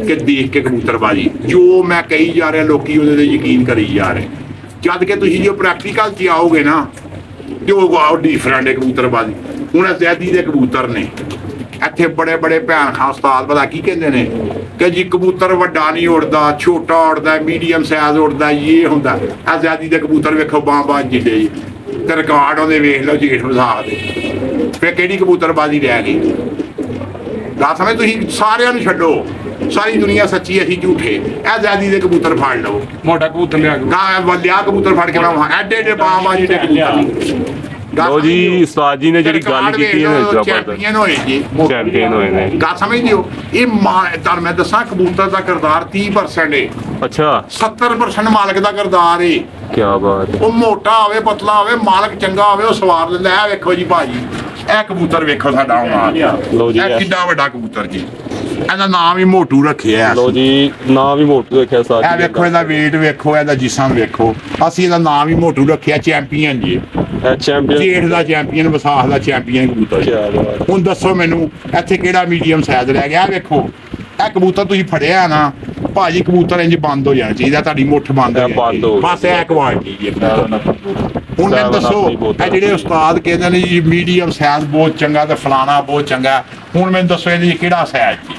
ਕਿ ਦੇਖ ਕੇ ਕਬੂਤਰਬਾਜ਼ੀ ਜੋ ਮੈਂ ਕਹੀ ਜਾ ਰਿਹਾ, ਲੋਕੀ ਉਹਦੇ ਤੇ ਯਕੀਨ ਕਰੀ ਜਾ ਰਹੇ। ਜਦ ਕਿ ਤੁਸੀਂ ਜੋ ਪ੍ਰੈਕਟੀਕਲ 'ਚ ਆਓਗੇ ਨਾ, ਜੋ ਡਿਫਰੈਂਟ ਹੈ ਕਬੂਤਰਬਾਜ਼ੀ। ਹੁਣ ਅਜ਼ੈਦੀ ਦੇ ਕਬੂਤਰ ਨੇ ਇੱਥੇ ਬੜੇ ਬੜੇ ਭੈਣ ਖਾਂ ਉਸਤਾਦ ਪਤਾ ਕੀ ਕਹਿੰਦੇ ਨੇ ਕਿ ਜੀ ਕਬੂਤਰ ਵੱਡਾ ਨਹੀਂ ਉੜਦਾ, ਛੋਟਾ ਉੜਦਾ, ਮੀਡੀਅਮ ਸਾਈਜ਼ ਉੜਦਾ, ਇਹ ਹੁੰਦਾ। ਅਜ਼ੈਦੀ ਦੇ ਕਬੂਤਰ ਵੇਖੋ ਬਾਂਹ ਜਿੱਡੇ ਜੀ, ਤੇ ਰਿਕਾਰਡ ਉਹਦੇ ਵੇਖ ਲਓ ਜੇਠ ਵਿਸਾਖ ਦੇ। ਫਿਰ ਕਿਹੜੀ ਕਬੂਤਰਬਾਜ਼ੀ ਰਹਿ ਗਈ? ਦੱਸ ਸਮੇਂ ਤੁਸੀਂ ਸਾਰਿਆਂ ਨੂੰ ਛੱਡੋ, ਸਾਰੀ ਦੁਨੀਆ ਸੱਚੀ, ਅਸੀਂ ਝੂਠੇ। ਇਹ ਅਜ਼ੈਦੀ ਦੇ ਕਬੂਤਰ ਫੜ ਲਓ, ਮੋਟਾ ਕਬੂਤਰ ਲਿਆ ਲਿਆ ਕਬੂਤਰ ਫੜ ਕੇ ਐਡੇ ਐਡੇ ਬਾਂਹ ਜਿਹੇ ਕਬੂਤਰ ਲੋ ਜੀ ਉਸਤਾਦ ਜੀ ਨੇ ਜਿਹੜੀ ਗੱਲ ਕੀਤੀ ਹੈ ਚੈਂਪੀਅਨ ਹੋਏ ਜੀ, ਚੈਂਪੀਅਨ ਹੋਏ ਨੇ। ਗੱਲ ਸਮਝਦੇ ਹੋ? ਇਹ ਤੁਹਾਨੂੰ ਮੈਂ ਦੱਸਾਂ ਕਬੂਤਰ ਦਾ ਕਿਰਦਾਰ 30% ਹੈ, ਅੱਛਾ 70% ਮਾਲਕ ਦਾ ਕਿਰਦਾਰ ਹੈ। ਕੀ ਬਾਤ ਹੈ। ਉਹ ਮੋਟਾ ਹੋਵੇ ਪਤਲਾ ਹੋਵੇ, ਮਾਲਕ ਚੰਗਾ ਹੋਵੇ, ਉਹ ਸਵਾਰ ਲੈਂਦਾ। ਇਹ ਵੇਖੋ ਜੀ ਭਾਜੀ, ਇਹ ਕਬੂਤਰ ਵੇਖੋ ਸਾਡਾ ਹੁਣ ਆ ਗਿਆ। ਲੋ ਜੀ ਇਹ ਕਿੱਡਾ ਵੱਡਾ ਕਬੂਤਰ ਜੀ, ਇਹਦਾ ਨਾਮ ਹੀ ਮੋਟੂ ਰੱਖਿਆ। ਲੋ ਜੀ ਨਾਮ ਵੀ ਮੋਟੂ ਰੱਖਿਆ ਸਾਥ। ਇਹ ਵੇਖੋ ਇਹਦਾ weight ਵੇਖੋ, ਇਹਦਾ ਜਿਸਮ ਵੇਖੋ, ਅਸੀਂ ਇਹਦਾ ਨਾਮ ਹੀ ਮੋਟੂ ਰੱਖਿਆ। ਚੈਂਪੀਅਨ ਜੀ, ਚੈਂਪੀਅਨ, ਜੇਠ ਦਾ ਚੈਂਪੀਅਨ, ਵਿਸਾਖ ਦਾ ਚੈਂਪੀਅਨ ਕਬੂਤਰ। ਹੁਣ ਦੱਸੋ ਮੈਨੂੰ ਇੱਥੇ ਕਿਹੜਾ ਮੀਡੀਅਮ ਸਾਈਜ਼ ਰਹਿ ਗਿਆ? ਵੇਖੋ ਇਹ ਕਬੂਤਰ ਤੁਸੀਂ ਫੜਿਆ ਨਾ ਭਾਜੀ, ਕਬੂਤਰ ਇੰਜ ਬੰਦ ਹੋ ਜਾਣਾ ਚਾਹੀਦਾ, ਤੁਹਾਡੀ ਮੁੱਠ ਬੰਦ ਹੋ ਬਸ। ਇਹ ਕੁਆਲਿਟੀ ਜੀ। ਹੁਣ ਮੈਨੂੰ ਦੱਸੋ ਇਹ ਜਿਹੜੇ ਉਸਤਾਦ ਕਹਿੰਦੇ ਨੇ ਜੀ ਮੀਡੀਅਮ ਸਾਈਜ਼ ਬਹੁਤ ਚੰਗਾ ਤੇ ਫਲਾਣਾ ਬਹੁਤ ਚੰਗਾ, ਹੁਣ ਮੈਨੂੰ ਦੱਸੋ ਇਹਦੇ ਕਿਹੜਾ ਸਾਈਜ਼ ਜੀ?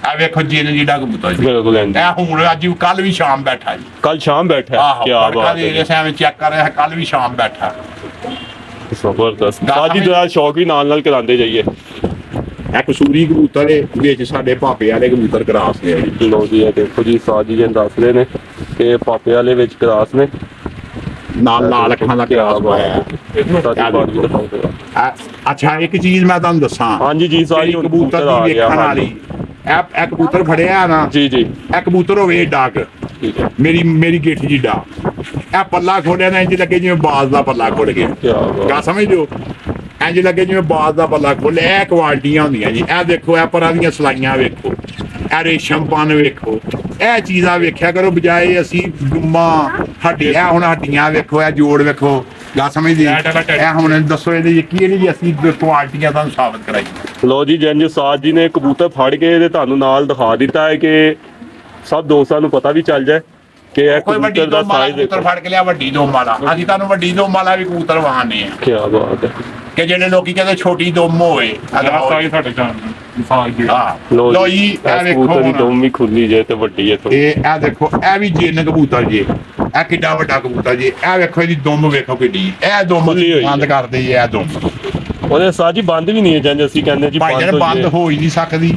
ਇਹ ਵੇਖੋ ਜੀ ਜਿਹੜਾ ਕਬੂਤਰ ਜੀ, ਇਹ ਹੁਣ ਅੱਜ ਕੱਲ ਵੀ ਸ਼ਾਮ ਬੈਠਾ ਜੀ, ਕੱਲ ਸ਼ਾਮ ਬੈਠਾ। ਕੀ ਬਾਤ ਹੈ। ਚੈੱਕ ਕਰ ਰਿਹਾ, ਕੱਲ ਵੀ ਸ਼ਾਮ ਬੈਠਾ। ਜ਼ਬਰਦਸਤ ਬਾਜੀ ਦਾ ਸ਼ੌਕ ਵੀ ਨਾਲ ਕਰਾਉਂਦੇ ਜਾਈਏ। ਇਹ ਕਸੂਰੀ ਕਬੂਤਰ ਹੈ, ਵਿੱਚ ਸਾਡੇ ਭਾਪੇ ਵਾਲੇ ਕਬੂਤਰ ਕਰਾਸ ਨੇ ਜੀ। ਲੋ ਜੀ ਇਹ ਦੇਖੋ ਜੀ ਉਸਤਾਦ ਜੀ ਦੱਸ ਰਹੇ ਨੇ ਕਿ ਭਾਪੇ ਵਾਲੇ ਵਿੱਚ ਕਰਾਸ ਨੇ, ਨਾਲ ਅੱਖਾਂ ਦਾ ਕਰਾਸ ਪਾਇਆ। ਅੱਛਾ ਇੱਕ ਚੀਜ਼ ਮੈਂ ਤੁਹਾਨੂੰ ਦੱਸਾਂ। ਹਾਂਜੀ ਜੀ ਸਾਰੀ ਕਬੂਤਰ ਦੀ ਵੇਖਣ ਵਾਲੀ, ਇਹ ਕਬੂਤਰ ਫੜਿਆ ਨਾ ਜੀ ਜੀ, ਇਹ ਕਬੂਤਰ ਹੋਵੇ ਡਾਕ, ਮੇਰੀ ਗਿੱਠ ਜੀ ਡਾਕ, ਇਹ ਪੱਲਾ ਖੋਲਿਆ ਨਾ ਇੰਜ ਲੱਗੇ ਜਿਵੇਂ ਬਾਜ਼ ਦਾ ਪੱਲਾ ਖੁੱਲ ਗਿਆ। ਗੱਲ ਸਮਝਦੇ ਹੋ? ਇੰਜ ਲੱਗੇ ਜਿਵੇਂ ਬਾਜ਼ ਦਾ ਪੱਲਾ ਖੋਲਿਆ। ਇਹ ਕੁਆਲਿਟੀਆਂ ਹੁੰਦੀਆਂ ਜੀ। ਇਹ ਦੇਖੋ ਇਹ ਪਰਾਂ ਦੀਆਂ ਸਲਾਈਆਂ ਵੇਖੋ, ਇਹ ਰੇਸ਼ਮਪਨ ਵੇਖੋ, ਇਹ ਚੀਜ਼ਾਂ ਵੇਖਿਆ ਕਰੋ ਬਜਾਏ ਅਸੀਂ ਗੁੰਮਾ ਹੱਡੀਆਂ। ਹੁਣ ਹੱਡੀਆਂ ਵੇਖੋ, ਇਹ ਜੋੜ ਵੇਖੋ। ਗੱਲ ਸਮਝਦੇ? ਇਹ ਹੁਣ ਦੱਸੋ ਇਹਦੇ ਕੀ ਜੀ ਅਸੀਂ ਕੁਆਲਿਟੀਆਂ ਤੁਹਾਨੂੰ ਸਾਬਤ ਕਰਾਈ। ਲੋ ਜੀ ਜੰਜ ਉਸਤਾਦ ਜੀ ਨੇ ਕਬੂਤਰ ਫੜ ਕੇ ਤੇ ਤੁਹਾਨੂੰ ਨਾਲ ਦਿਖਾ ਦਿੱਤਾ ਹੈ ਕਿ ਸਭ ਦੋਸਤਾਂ ਨੂੰ ਪਤਾ ਵੀ ਚੱਲ ਜਾਏ ਕਿ ਇਹ ਕਬੂਤਰ ਦਾ ਸਾਈਜ਼ ਕਬੂਤਰ ਫੜ ਕੇ ਲਿਆ ਵੱਡੀ ਦੋਮ ਵਾਲਾ। ਅਸੀਂ ਤੁਹਾਨੂੰ ਵੱਡੀ ਦੋਮ ਵਾਲਾ ਵੀ ਕਬੂਤਰ ਵਹਾਨੇ ਆ। ਕੀ ਬਾਤ ਹੈ। ਕਿ ਜਿਹੜੇ ਲੋਕੀ ਕਹਿੰਦੇ ਛੋਟੀ ਦੁੰਮ ਹੋਵੇ, ਲੋ ਜੀ ਇਹ ਵੇਖੋ ਦੀ ਦੁੰਮ ਵੀ ਖੁੱਲੀ ਜੇ ਤੇ ਵੱਡੀ ਹੈ। ਇਹ ਦੇਖੋ ਇਹ ਵੀ ਜਿੰਨ ਕਬੂਤਰ ਜੀ, ਇਹ ਕਿੱਡਾ ਵੱਡਾ ਕਬੂਤਰ ਜੀ। ਇਹ ਵੇਖੋ ਇਹਦੀ ਦੁੰਮ ਵੇਖੋ ਕਿੱਡੀ। ਇਹ ਦੁੰਮ ਬੰਦ ਕਰਦੇ ਜੀ, ਇਹ ਦੁੰਮ ਉਹਦੇ ਸਾਹ ਜੀ ਬੰਦ ਵੀ ਨਹੀਂ ਹੈ ਜੰਜ ਅਸੀਂ ਕਹਿੰਦੇ ਜੀ ਬੰਦ ਹੋ ਹੀ ਨਹੀਂ ਸਕਦੀ।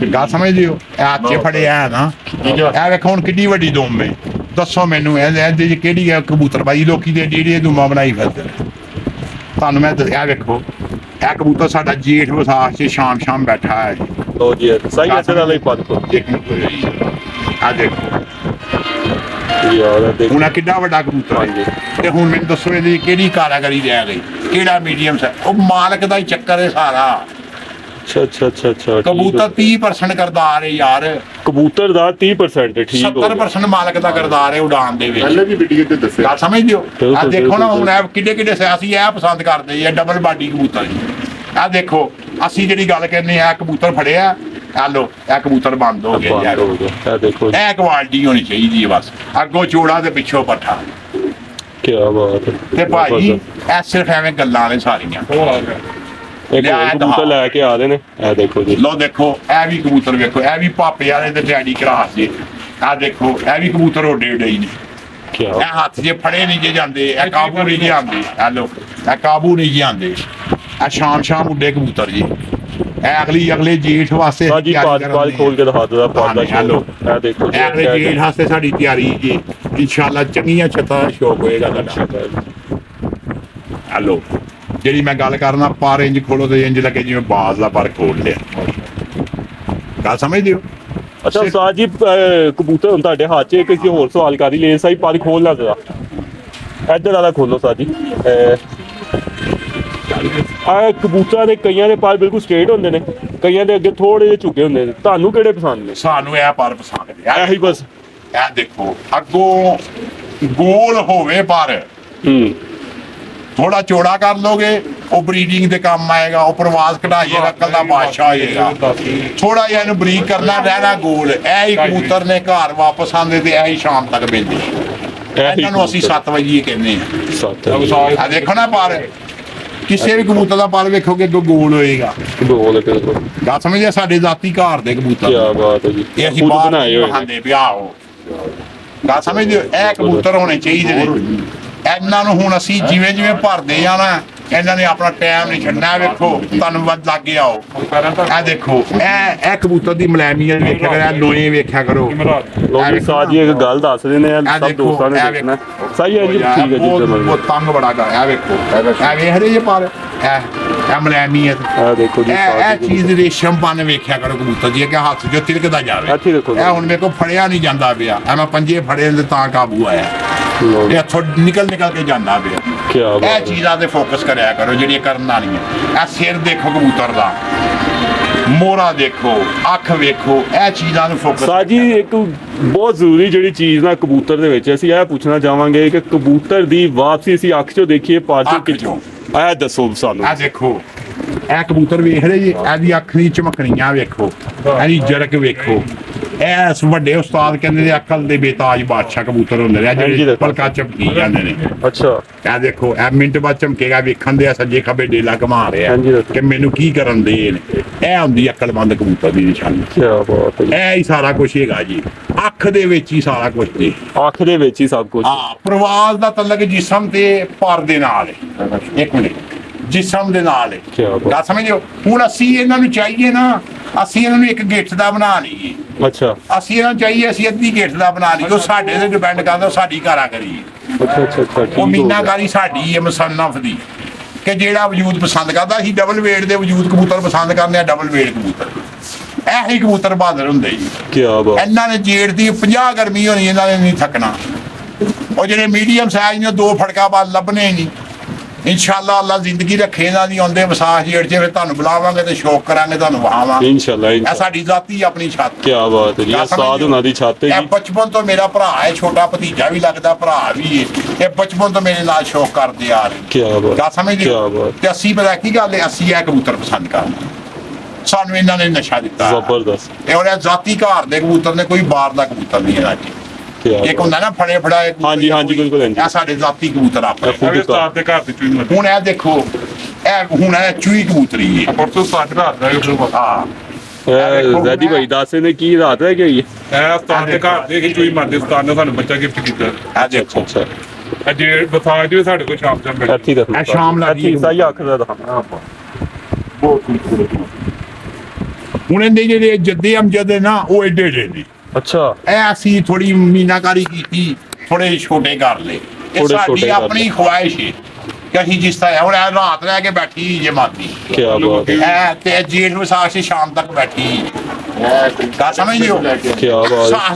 ਗੱਲ ਸਮਝਦੇ ਹੋ? ਇਹ ਹੱਥ 'ਚ ਫੜਿਆ ਨਾ, ਇਹ ਵੇਖੋ ਹੁਣ ਕਿੱਡੀ ਵੱਡੀ ਦੁੰਮ ਹੈ। ਦੱਸੋ ਮੈਨੂੰ ਇਹਦੇ 'ਚ ਕਿਹੜੀ ਹੈ ਕਬੂਤਰਬਾਜੀ? ਲੋਕੀ ਦੇ ਜਿਹੜੀ ਦੁੰਮਾਂ ਬਣਾਈ ਫਿਰਦੇ ਤੁਹਾਨੂੰ ਮੈਂ ਦੱਸਿਆ। ਵੇਖੋ ਇਹ ਕਬੂਤਰ ਸਾਡਾ ਜੇਠ ਵਿਸਾਖ 'ਚ ਸ਼ਾਮ ਬੈਠਾ ਹੈ। ਲੋ ਜੀ ਸਹੀ ਹੈ ਤੇਰਾ ਲਈ ਪੱਦ ਕੋ ਆ ਦੇਖੋ ਹੁਣ ਕਿੱਡਾ ਵੱਡਾ ਕਬੂਤਰ ਹੈ। ਤੇ ਹੁਣ ਮੈਨੂੰ ਦੱਸੋ ਇਹਦੀ ਕਿਹੜੀ ਕਾਰਾਗਰੀ ਰਹਿ ਗਈ, ਕਿਹੜਾ ਮੀਡੀਅਮ ਹੈ? ਉਹ ਮਾਲਕ ਦਾ ਹੀ ਚੱਕਰ ਹੈ ਸਾਰਾ। ਅੱਛਾ ਕਬੂਤਰ 30% ਕਰਦਾਰ ਹੈ ਯਾਰ। ਕਬੂਤਰ ਦਾ 30% ਠੀਕ ਹੋ ਗਿਆ, 70% ਮਾਲਕ ਦਾ ਕਰਦਾਰ ਹੈ ਉਡਾਨ ਦੇ ਵਿੱਚ। ਪਹਿਲੇ ਵੀ ਵੀਡੀਓ ਤੇ ਦੱਸਿਆ। ਗੱਲ ਸਮਝਦੇ ਹੋ? ਆ ਦੇਖੋ ਨਾ ਹੁਣ ਇਹ ਕਿੱਡੇ ਸਿਆਸੀ ਇਹ ਪਸੰਦ ਕਰਦੇ ਆ ਡਬਲ ਬਾਡੀ ਕਬੂਤਰ ਜੀ। ਆ ਦੇਖੋ ਅਸੀਂ ਜਿਹੜੀ ਗੱਲ ਕਹਿੰਦੇ ਆ ਕਬੂਤਰ ਫੜਿਆ, ਆ ਲੋ ਇਹ ਕਬੂਤਰ ਬੰਦ ਹੋ ਗਿਆ ਯਾਰ। ਇਹ ਦੇਖੋ ਇਹ ਕੁਆਲਿਟੀ ਹੋਣੀ ਚਾਹੀਦੀ ਹੈ ਬਸ, ਅੱਗੋਂ ਚੋੜਾ ਤੇ ਪਿੱਛੋਂ ਪੱਠਾ। ਕੀ ਬਾਤ ਹੈ। ਤੇ ਭਾਜੀ ਇਹ ਸਿਰਫ ਐਵੇਂ ਗੱਲਾਂ ਨੇ ਸਾਰੀਆਂ। ਇੱਕ ਕਬੂਤਰ ਲੈ ਕੇ ਆ ਰਹੇ ਨੇ, ਇਹ ਦੇਖੋ ਜੀ। ਲੋ ਦੇਖੋ ਇਹ ਵੀ ਕਬੂਤਰ ਵੇਖੋ, ਇਹ ਵੀ ਭਾਪੇ ਵਾਲੇ ਤੇ ਡੈਡੀ ਕਰਾਸ ਜੀ। ਆ ਦੇਖੋ ਇਹ ਵੀ ਕਬੂਤਰ ਓਡੇ ਹੀ ਨੇ। ਇਹ ਹੱਥ ਜੇ ਫੜੇ ਨਹੀਂ ਜੇ ਜਾਂਦੇ, ਇਹ ਕਾਬੂ ਨਹੀਂ ਜੇ ਆਉਂਦੇ। ਹੈਲੋ ਇਹ ਕਾਬੂ ਨਹੀਂ ਜੇ ਆਉਂਦੇ। ਇਹ ਸ਼ਾਮ ਉੱਡੇ ਕਬੂਤਰ ਜੀ। ਇਹ ਅਗਲੇ ਜੇਠ ਵਾਸਤੇ ਖੋਲ ਕੇ ਦਿਖਾ ਦੋ ਪਾਦਾ। ਹੈਲੋ ਇਹ ਦੇਖੋ ਇਹ ਅਗਲੇ ਜੇਠ ਵਾਸਤੇ ਸਾਡੀ ਤਿਆਰੀ ਜੀ। ਇਨਸ਼ਾਅੱਲਾ ਚੰਗੀਆਂ ਛੱਤਾਂ ਸ਼ੌਕ ਹੋਏਗਾ ਤੁਹਾਡਾ। ਹੈਲੋ ਜਿਹੜੀ ਮੈਂ ਗੱਲ ਕਰਨਾ ਪਰ ਇੰਜ ਖੋਲੋ ਤੇ ਇੰਜ ਲੱਗੇ ਜਿਵੇਂ ਬਾਜ਼ ਦਾ ਪਰ ਖੋਲ ਲਿਆ। ਗੱਲ ਸਮਝਦੇ ਹੋ? ਅੱਛਾ ਉਸਤਾਦ ਜੀ ਕਬੂਤਰ ਹੁਣ ਤੁਹਾਡੇ ਹੱਥ 'ਚ ਇੱਕ ਹੋਰ ਸਵਾਲ ਕਰ ਹੀ ਲੈ ਸਾਈ ਪਰ ਖੋਲਣਾ ਜ਼ਰਾ ਇੱਧਰ ਵਾਲਾ ਖੋਲੋ ਸਾਹ ਜੀ। ਆ ਕਬੂਤਰਾਂ ਦੇ ਕਈਆਂ ਦੇ ਪਰ ਬਿਲਕੁਲ ਸਟ੍ਰੇਟ ਹੁੰਦੇ ਨੇ, ਕਈਆਂ ਦੇ ਅੱਗੇ ਥੋੜੇ ਜਿਹੇ ਝੁਕੇ ਹੁੰਦੇ ਨੇ। ਤੁਹਾਨੂੰ ਕਿਹੜੇ ਪਸੰਦ ਨੇ? ਸਾਨੂੰ ਇਹ ਪਰ ਪਸੰਦ ਨੇ। ਇਹੀ ਬਸ। ਇਹ ਦੇਖੋ ਅੱਗੋਂ ਗੋਲ ਹੋਵੇ ਪਰ ਥੋੜਾ ਚੌੜਾ ਕਰ ਲੋਗੇ, ਉਹ ਬਰੀਡਿੰਗ ਦੇ ਕੰਮ ਆਏਗਾ, ਉਹ ਪ੍ਰਵਾਸ ਕਢਾਈਏਗਾ, ਕੱਲਾ ਬਾਦਸ਼ਾਹ ਆਏਗਾ। ਥੋੜਾ ਜਿਹਾ ਇਹਨੂੰ ਬਰੀਕ ਕਰਨਾ, ਰਹਿਣਾ ਗੋਲ। ਇਹ ਹੀ ਕਬੂਤਰ ਨੇ ਘਰ ਵਾਪਸ ਆਉਂਦੇ ਤੇ ਇਹ ਹੀ ਸ਼ਾਮ ਤੱਕ ਮਿਲਦੇ। ਇਹਨਾਂ ਨੂੰ ਅਸੀਂ 7 ਵਜੇ ਕਹਿੰਦੇ ਹਾਂ। ਆ ਦੇਖੋ ਨਾ ਪਰ ਕਿਸੇ ਵੀ ਕਬੂਤਰ ਦਾ ਪਰ ਵੇਖੋਗੇ ਅੱਗੋਂ ਗੋਲ ਹੋਏਗਾ। ਗੱਲ ਸਮਝਿਆ? ਸਾਡੇ ਜ਼ਾਤੀ ਘਰ ਦੇ ਕਬੂਤਰ। ਕੀ ਬਾਤ ਹੈ ਜੀ। ਇਹ ਅਸੀਂ ਬਾਹਰ ਬਣਾਏ ਹੋਏ ਵਿਆਹ ਹੋ। ਗੱਲ ਸਮਝਦੇ ਹੋ? ਇਹ ਕਬੂਤਰ ਹੋਣੇ ਚਾਹੀਦੇ ਨੇ। ਇਹਨਾਂ ਨੂੰ ਹੁਣ ਅਸੀਂ ਜਿਵੇਂ ਭਰਦੇ ਆ ਨਾ ਇਹਨਾਂ ਨੇ ਆਪਣਾ ਟਾਈਮ ਨਹੀਂ ਛੱਡਣਾ। ਵੇਖੋ ਤੁਹਾਨੂੰ ਵੱਧ ਲੱਗ ਗਿਆ ਆਓ ਇਹ ਦੇਖੋ ਇਹ ਕਬੂਤਰ ਦੀ ਮਲੈਮੀਆਂ ਵੇਖਿਆ ਕਰੋ, ਲੋਏ ਵੇਖਿਆ ਕਰੋ। ਲੋਕੀ ਸਾਜੀ ਇੱਕ ਗੱਲ ਦੱਸ ਰਹੇ ਨੇ ਸਭ ਦੋਸਤਾਂ ਨੇ ਦੇਖਣਾ ਸਹੀ ਹੈ ਜੀ, ਠੀਕ ਹੈ ਜੀ। ਉਹ ਤੰਗ ਬੜਾ ਕਰ ਇਹ ਵੇਖੋ ਇਹ ਵੇਖ ਰਹੇ ਜੇ ਪਰ ਇਹ ਮਲੈਮੀ ਹੈ ਦੇਖੋ ਜੀ, ਇਹ ਚੀਜ਼ ਰੇਸ਼ਮ ਪਨ ਵੇਖਿਆ ਕਰੋ ਕਬੂਤਰ ਜੀ ਕਿ ਹੱਥ ਜੋ ਤਿਲਕਦਾ ਜਾਵੇ। ਇਹ ਹੁਣ ਮੇਰੇ ਕੋਲ ਫੜਿਆ ਨਹੀਂ ਜਾਂਦਾ ਪਿਆ, ਮੈਂ ਪੰਜੇ ਫੜੇ ਤੇ ਤਾਂ ਕਾਬੂ ਆਇਆ, ਇਹ ਇੱਥੋਂ ਨਿਕਲ ਕੇ ਜਾਂਦਾ ਪਿਆ। ਇਹ ਚੀਜ਼ਾਂ ਤੇ ਫੋਕਸ ਕਰਿਆ ਕਰੋ ਜਿਹੜੀਆਂ ਕਰਨ ਵਾਲੀਆਂ। ਇਹ ਸਿਰ ਦੇਖੋ ਕਬੂਤਰ ਦਾ, ਮੋਹਰਾ ਦੇਖੋ, ਅੱਖ ਵੇਖੋ, ਇਹ ਚੀਜ਼ਾਂ ਨੂੰ ਫੋਕਸ। ਸਾਜੀ ਇੱਕ ਬਹੁਤ ਜ਼ਰੂਰੀ ਜਿਹੜੀ ਚੀਜ਼ ਨਾ ਕਬੂਤਰ ਦੇ ਵਿੱਚ ਅਸੀਂ ਇਹ ਪੁੱਛਣਾ ਚਾਹਾਂਗੇ ਕਿ ਕਬੂਤਰ ਦੀ ਵਾਪਸੀ ਅਸੀਂ ਅੱਖ ਚੋਂ ਦੇਖੀਏ ਪਾਰ ਕਿੱਥੋਂ ਆਇਆ, ਦੱਸੋ ਸਾਨੂੰ। ਇਹ ਦੇਖੋ ਇਹ ਕਬੂਤਰ ਵੇਖ ਰਹੇ ਜੀ, ਇਹਦੀ ਅੱਖ ਦੀ ਚਮਕਣੀਆਂ ਵੇਖੋ, ਇਹਦੀ ਜਰਕ ਵੇਖੋ। ਇਸ ਵੱਡੇ ਉਸਤਾਦ ਕਹਿੰਦੇ ਨੇ ਅਕਲ ਦੇ ਬੇਤਾਜ ਬਾਦਸ਼ਾਹ ਕਬੂਤਰ ਹੁੰਦੇ ਨੇ ਜਿਹੜੇ ਪਲਕਾ ਚਮਕੀ ਜਾਂਦੇ ਨੇ। ਅੱਛਾ ਇਹ ਦੇਖੋ ਇਹ ਮਿੰਟ ਬਾਅਦ ਚਮਕੇਗਾ, ਵੇਖਣ ਦੇ ਸੱਜੇ ਖੱਬੇ ਡੇਲਾ ਘੁਮਾ ਰਿਹਾ ਕਿ ਮੈਨੂੰ ਕੀ ਕਰਨ ਦੇ ਨੇ। ਇਹ ਹੁੰਦੀ ਅਕਲਮੰਦ ਕਬੂਤਰ ਦੀ ਨਿਸ਼ਾਨੀ। ਇਹ ਹੀ ਸਾਰਾ ਕੁਝ ਹੈਗਾ ਜੀ, ਅੱਖ ਦੇ ਵਿੱਚ ਹੀ ਸਾਰਾ ਕੁਝ ਜੀ, ਅੱਖ ਦੇ ਵਿੱਚ ਹੀ ਸਭ ਕੁਝ। ਹਾਂ ਪ੍ਰਵਾਸ ਦਾ ਤਲਕ ਜਿਸਮ ਤੇ ਪਰ ਦੇ ਨਾਲ ਹੈ। ਇੱਕ ਮਿੰਟ, ਜਿਸਮ ਦੇ ਨਾਲ ਹੈ, ਗੱਲ ਸਮਝਿਓ। ਹੁਣ ਅਸੀਂ ਇਹਨਾਂ ਨੂੰ ਚਾਹੀਏ ਨਾ, ਅਸੀਂ ਇਹਨਾਂ ਨੂੰ ਇੱਕ ਗਿੱਠ ਦਾ ਬਣਾ ਲਈਏ। ਅੱਛਾ ਅਸੀਂ ਇਹਨਾਂ ਨੂੰ ਚਾਹੀਏ ਅਸੀਂ ਅੱਧੀ ਗਿੱਠ ਦਾ ਬਣਾ ਲਈਏ, ਉਹ ਸਾਡੇ ਤੇ ਡਿਪੈਂਡ ਕਰਦਾ ਸਾਡੀ ਕਾਰਾਗਰੀ। ਉਹ ਮੀਨਾਕਾਰੀ ਸਾਡੀ ਹੈ ਮੁਸੰਨਫ ਦੀ, ਕਿ ਜਿਹੜਾ ਵਜੂਦ ਪਸੰਦ ਕਰਦਾ। ਅਸੀਂ ਡਬਲ ਵੇਟ ਦੇ ਵਜੂਦ ਕਬੂਤਰ ਪਸੰਦ ਕਰਨੇ ਆ, ਡਬਲ ਵੇਟ ਕਬੂਤਰ ਇਹੀ ਕਬੂਤਰ ਬਹਾਦਰ ਹੁੰਦੇ ਜੀ। ਇਹਨਾਂ ਨੇ ਜੇੜ ਦੀ 50 ਗਰਮੀ ਹੋਣੀ, ਇਹਨਾਂ ਨੇ ਨਹੀਂ ਥੱਕਣਾ। ਉਹ ਜਿਹੜੇ ਮੀਡੀਅਮ ਸਾਈਜ਼ ਨੇ 2 ਫੜਕਾ ਬਾਅਦ ਲੱਭਣੇ ਨਹੀਂ। ਇਨਸ਼ਾਅੱਲਾ ਅੱਲਾ ਜ਼ਿੰਦਗੀ ਰੱਖੇ ਇਹਨਾਂ ਦੀ ਆਉਂਦੇ ਵਿਸਾਖ ਜੇੜ 'ਚ ਫਿਰ ਤੁਹਾਨੂੰ ਬੁਲਾਵਾਂਗੇ ਤੇ ਸ਼ੌਕ ਕਰਾਂਗੇ, ਤੁਹਾਨੂੰ ਵਹਾਵਾਂਗੇ ਇਨਸ਼ਾਅੱਲਾ। ਇਹ ਸਾਡੀ ਜ਼ਾਤੀ ਆਪਣੀ ਛੱਤ। ਕੀ ਬਾਤ ਹੈ ਜੀ, ਸਾਧ ਉਹਨਾਂ ਦੀ ਛੱਤ ਹੈ ਜੀ। ਇਹ ਬਚਪਨ ਤੋਂ ਮੇਰਾ ਭਰਾ ਹੈ, ਛੋਟਾ ਭਤੀਜਾ ਵੀ ਲੱਗਦਾ, ਭਰਾ ਵੀ ਹੈ। ਇਹ ਬਚਪਨ ਤੋਂ ਮੇਰੇ ਨਾਲ ਸ਼ੌਕ ਕਰਦੇ ਆ ਰਹੇ। ਕੀ ਬਾਤ, ਗੱਲ ਸਮਝਦੇ ਹੋ? ਤੇ ਅਸੀਂ ਪਤਾ ਕੀ ਗੱਲ ਹੈ, ਅਸੀਂ ਇਹ ਕਬੂਤਰ ਪਸੰਦ ਕਰਦੇ, ਸਾਨੂੰ ਇਹਨਾਂ ਨੇ ਨਸ਼ਾ ਦਿੱਤਾ ਜ਼ਬਰਦਸਤ। ਇਹ ਉਹਨੇ ਜ਼ਾਤੀ ਘਰ ਦੇ ਕਬੂਤਰ ਨੇ, ਕੋਈ ਬਾਹਰ ਦਾ ਕਬੂਤਰ ਨਹੀਂ ਹੈ ਜੀ। ਇੱਕ ਹੁੰਦਾ ਨਾ ਫੜੇ ਫੜਾਏ। ਹਾਂਜੀ ਹਾਂਜੀ ਬਿਲਕੁਲ, ਇਹ ਸਾਡੇ ਜ਼ਾਤੀ ਕਬੂਤਰ ਆਪਣੇ ਉਸਤਾਦ ਦੇ ਘਰ ਦੀ ਚੂਈ। ਹੁਣ ਇਹ ਦੇਖੋ ਇਹ ਹੁਣ ਇਹ ਚੂਈ ਕਬੂਤਰੀ ਹੈ। ਪਰਸੋਂ ਸਾਡੇ ਰਾਤ ਦਾ ਹਾਂ ਜ਼ੈਦੀ ਭਾਈ ਦੱਸੇ ਨੇ ਕੀ ਰਾਤ ਹੈ ਕਿ ਇਹ ਉਸਤਾਦ ਦੇ ਘਰ ਦੇ ਚੂਈ ਮਾਰਦੇ, ਉਸਤਾਦ ਨੇ ਸਾਨੂੰ ਬੱਚਾ ਗਿਫਟ ਕੀਤਾ। ਇਹ ਦੇਖੋ ਅੱਛਾ ਜੇ ਵਿਸਾਖ ਜੀ ਸਾਡੇ ਕੋਲ ਸ਼ਾਮ ਜੰਮ ਇੱਥੇ ਦੱਸੋ, ਇਹ ਸ਼ਾਮ ਲੱਗੀ ਸਹੀ ਅੱਖ ਦਾ ਦਿਖਾਣਾ ਬਹੁਤ ਖੂਬਸੂਰਤ। ਹੁਣ ਇਹਦੇ ਜਿਹੜੇ ਜੱਦੇ ਅਮਜਦ ਨਾ ਉਹ ਏਡੇ ਏਡੇ ਨੇ। ਅੱਛਾ ਇਹ ਅਸੀਂ ਥੋੜੀ ਮੀਨਾਕਾਰੀ ਕੀਤੀ, ਥੋੜੇ ਛੋਟੇ ਕਰ ਲਏ। ਇਹ ਸਾਡੀ ਆਪਣੀ ਖੁਆਇਸ਼ ਹੈ ਕਿ ਅਸੀਂ ਜਿਸ ਤਰ੍ਹਾਂ ਹੁਣ ਰਾਤ ਰਹਿ ਕੇ ਬੈਠੀ ਜੇ ਮਾਤੀ ਤੇ ਜੇਠ ਵਿਸਾਖ ਸੀ ਸ਼ਾਮ ਤੱਕ ਬੈਠੀ। ਗੱਲ ਸਮਝਦੇ ਹੋ?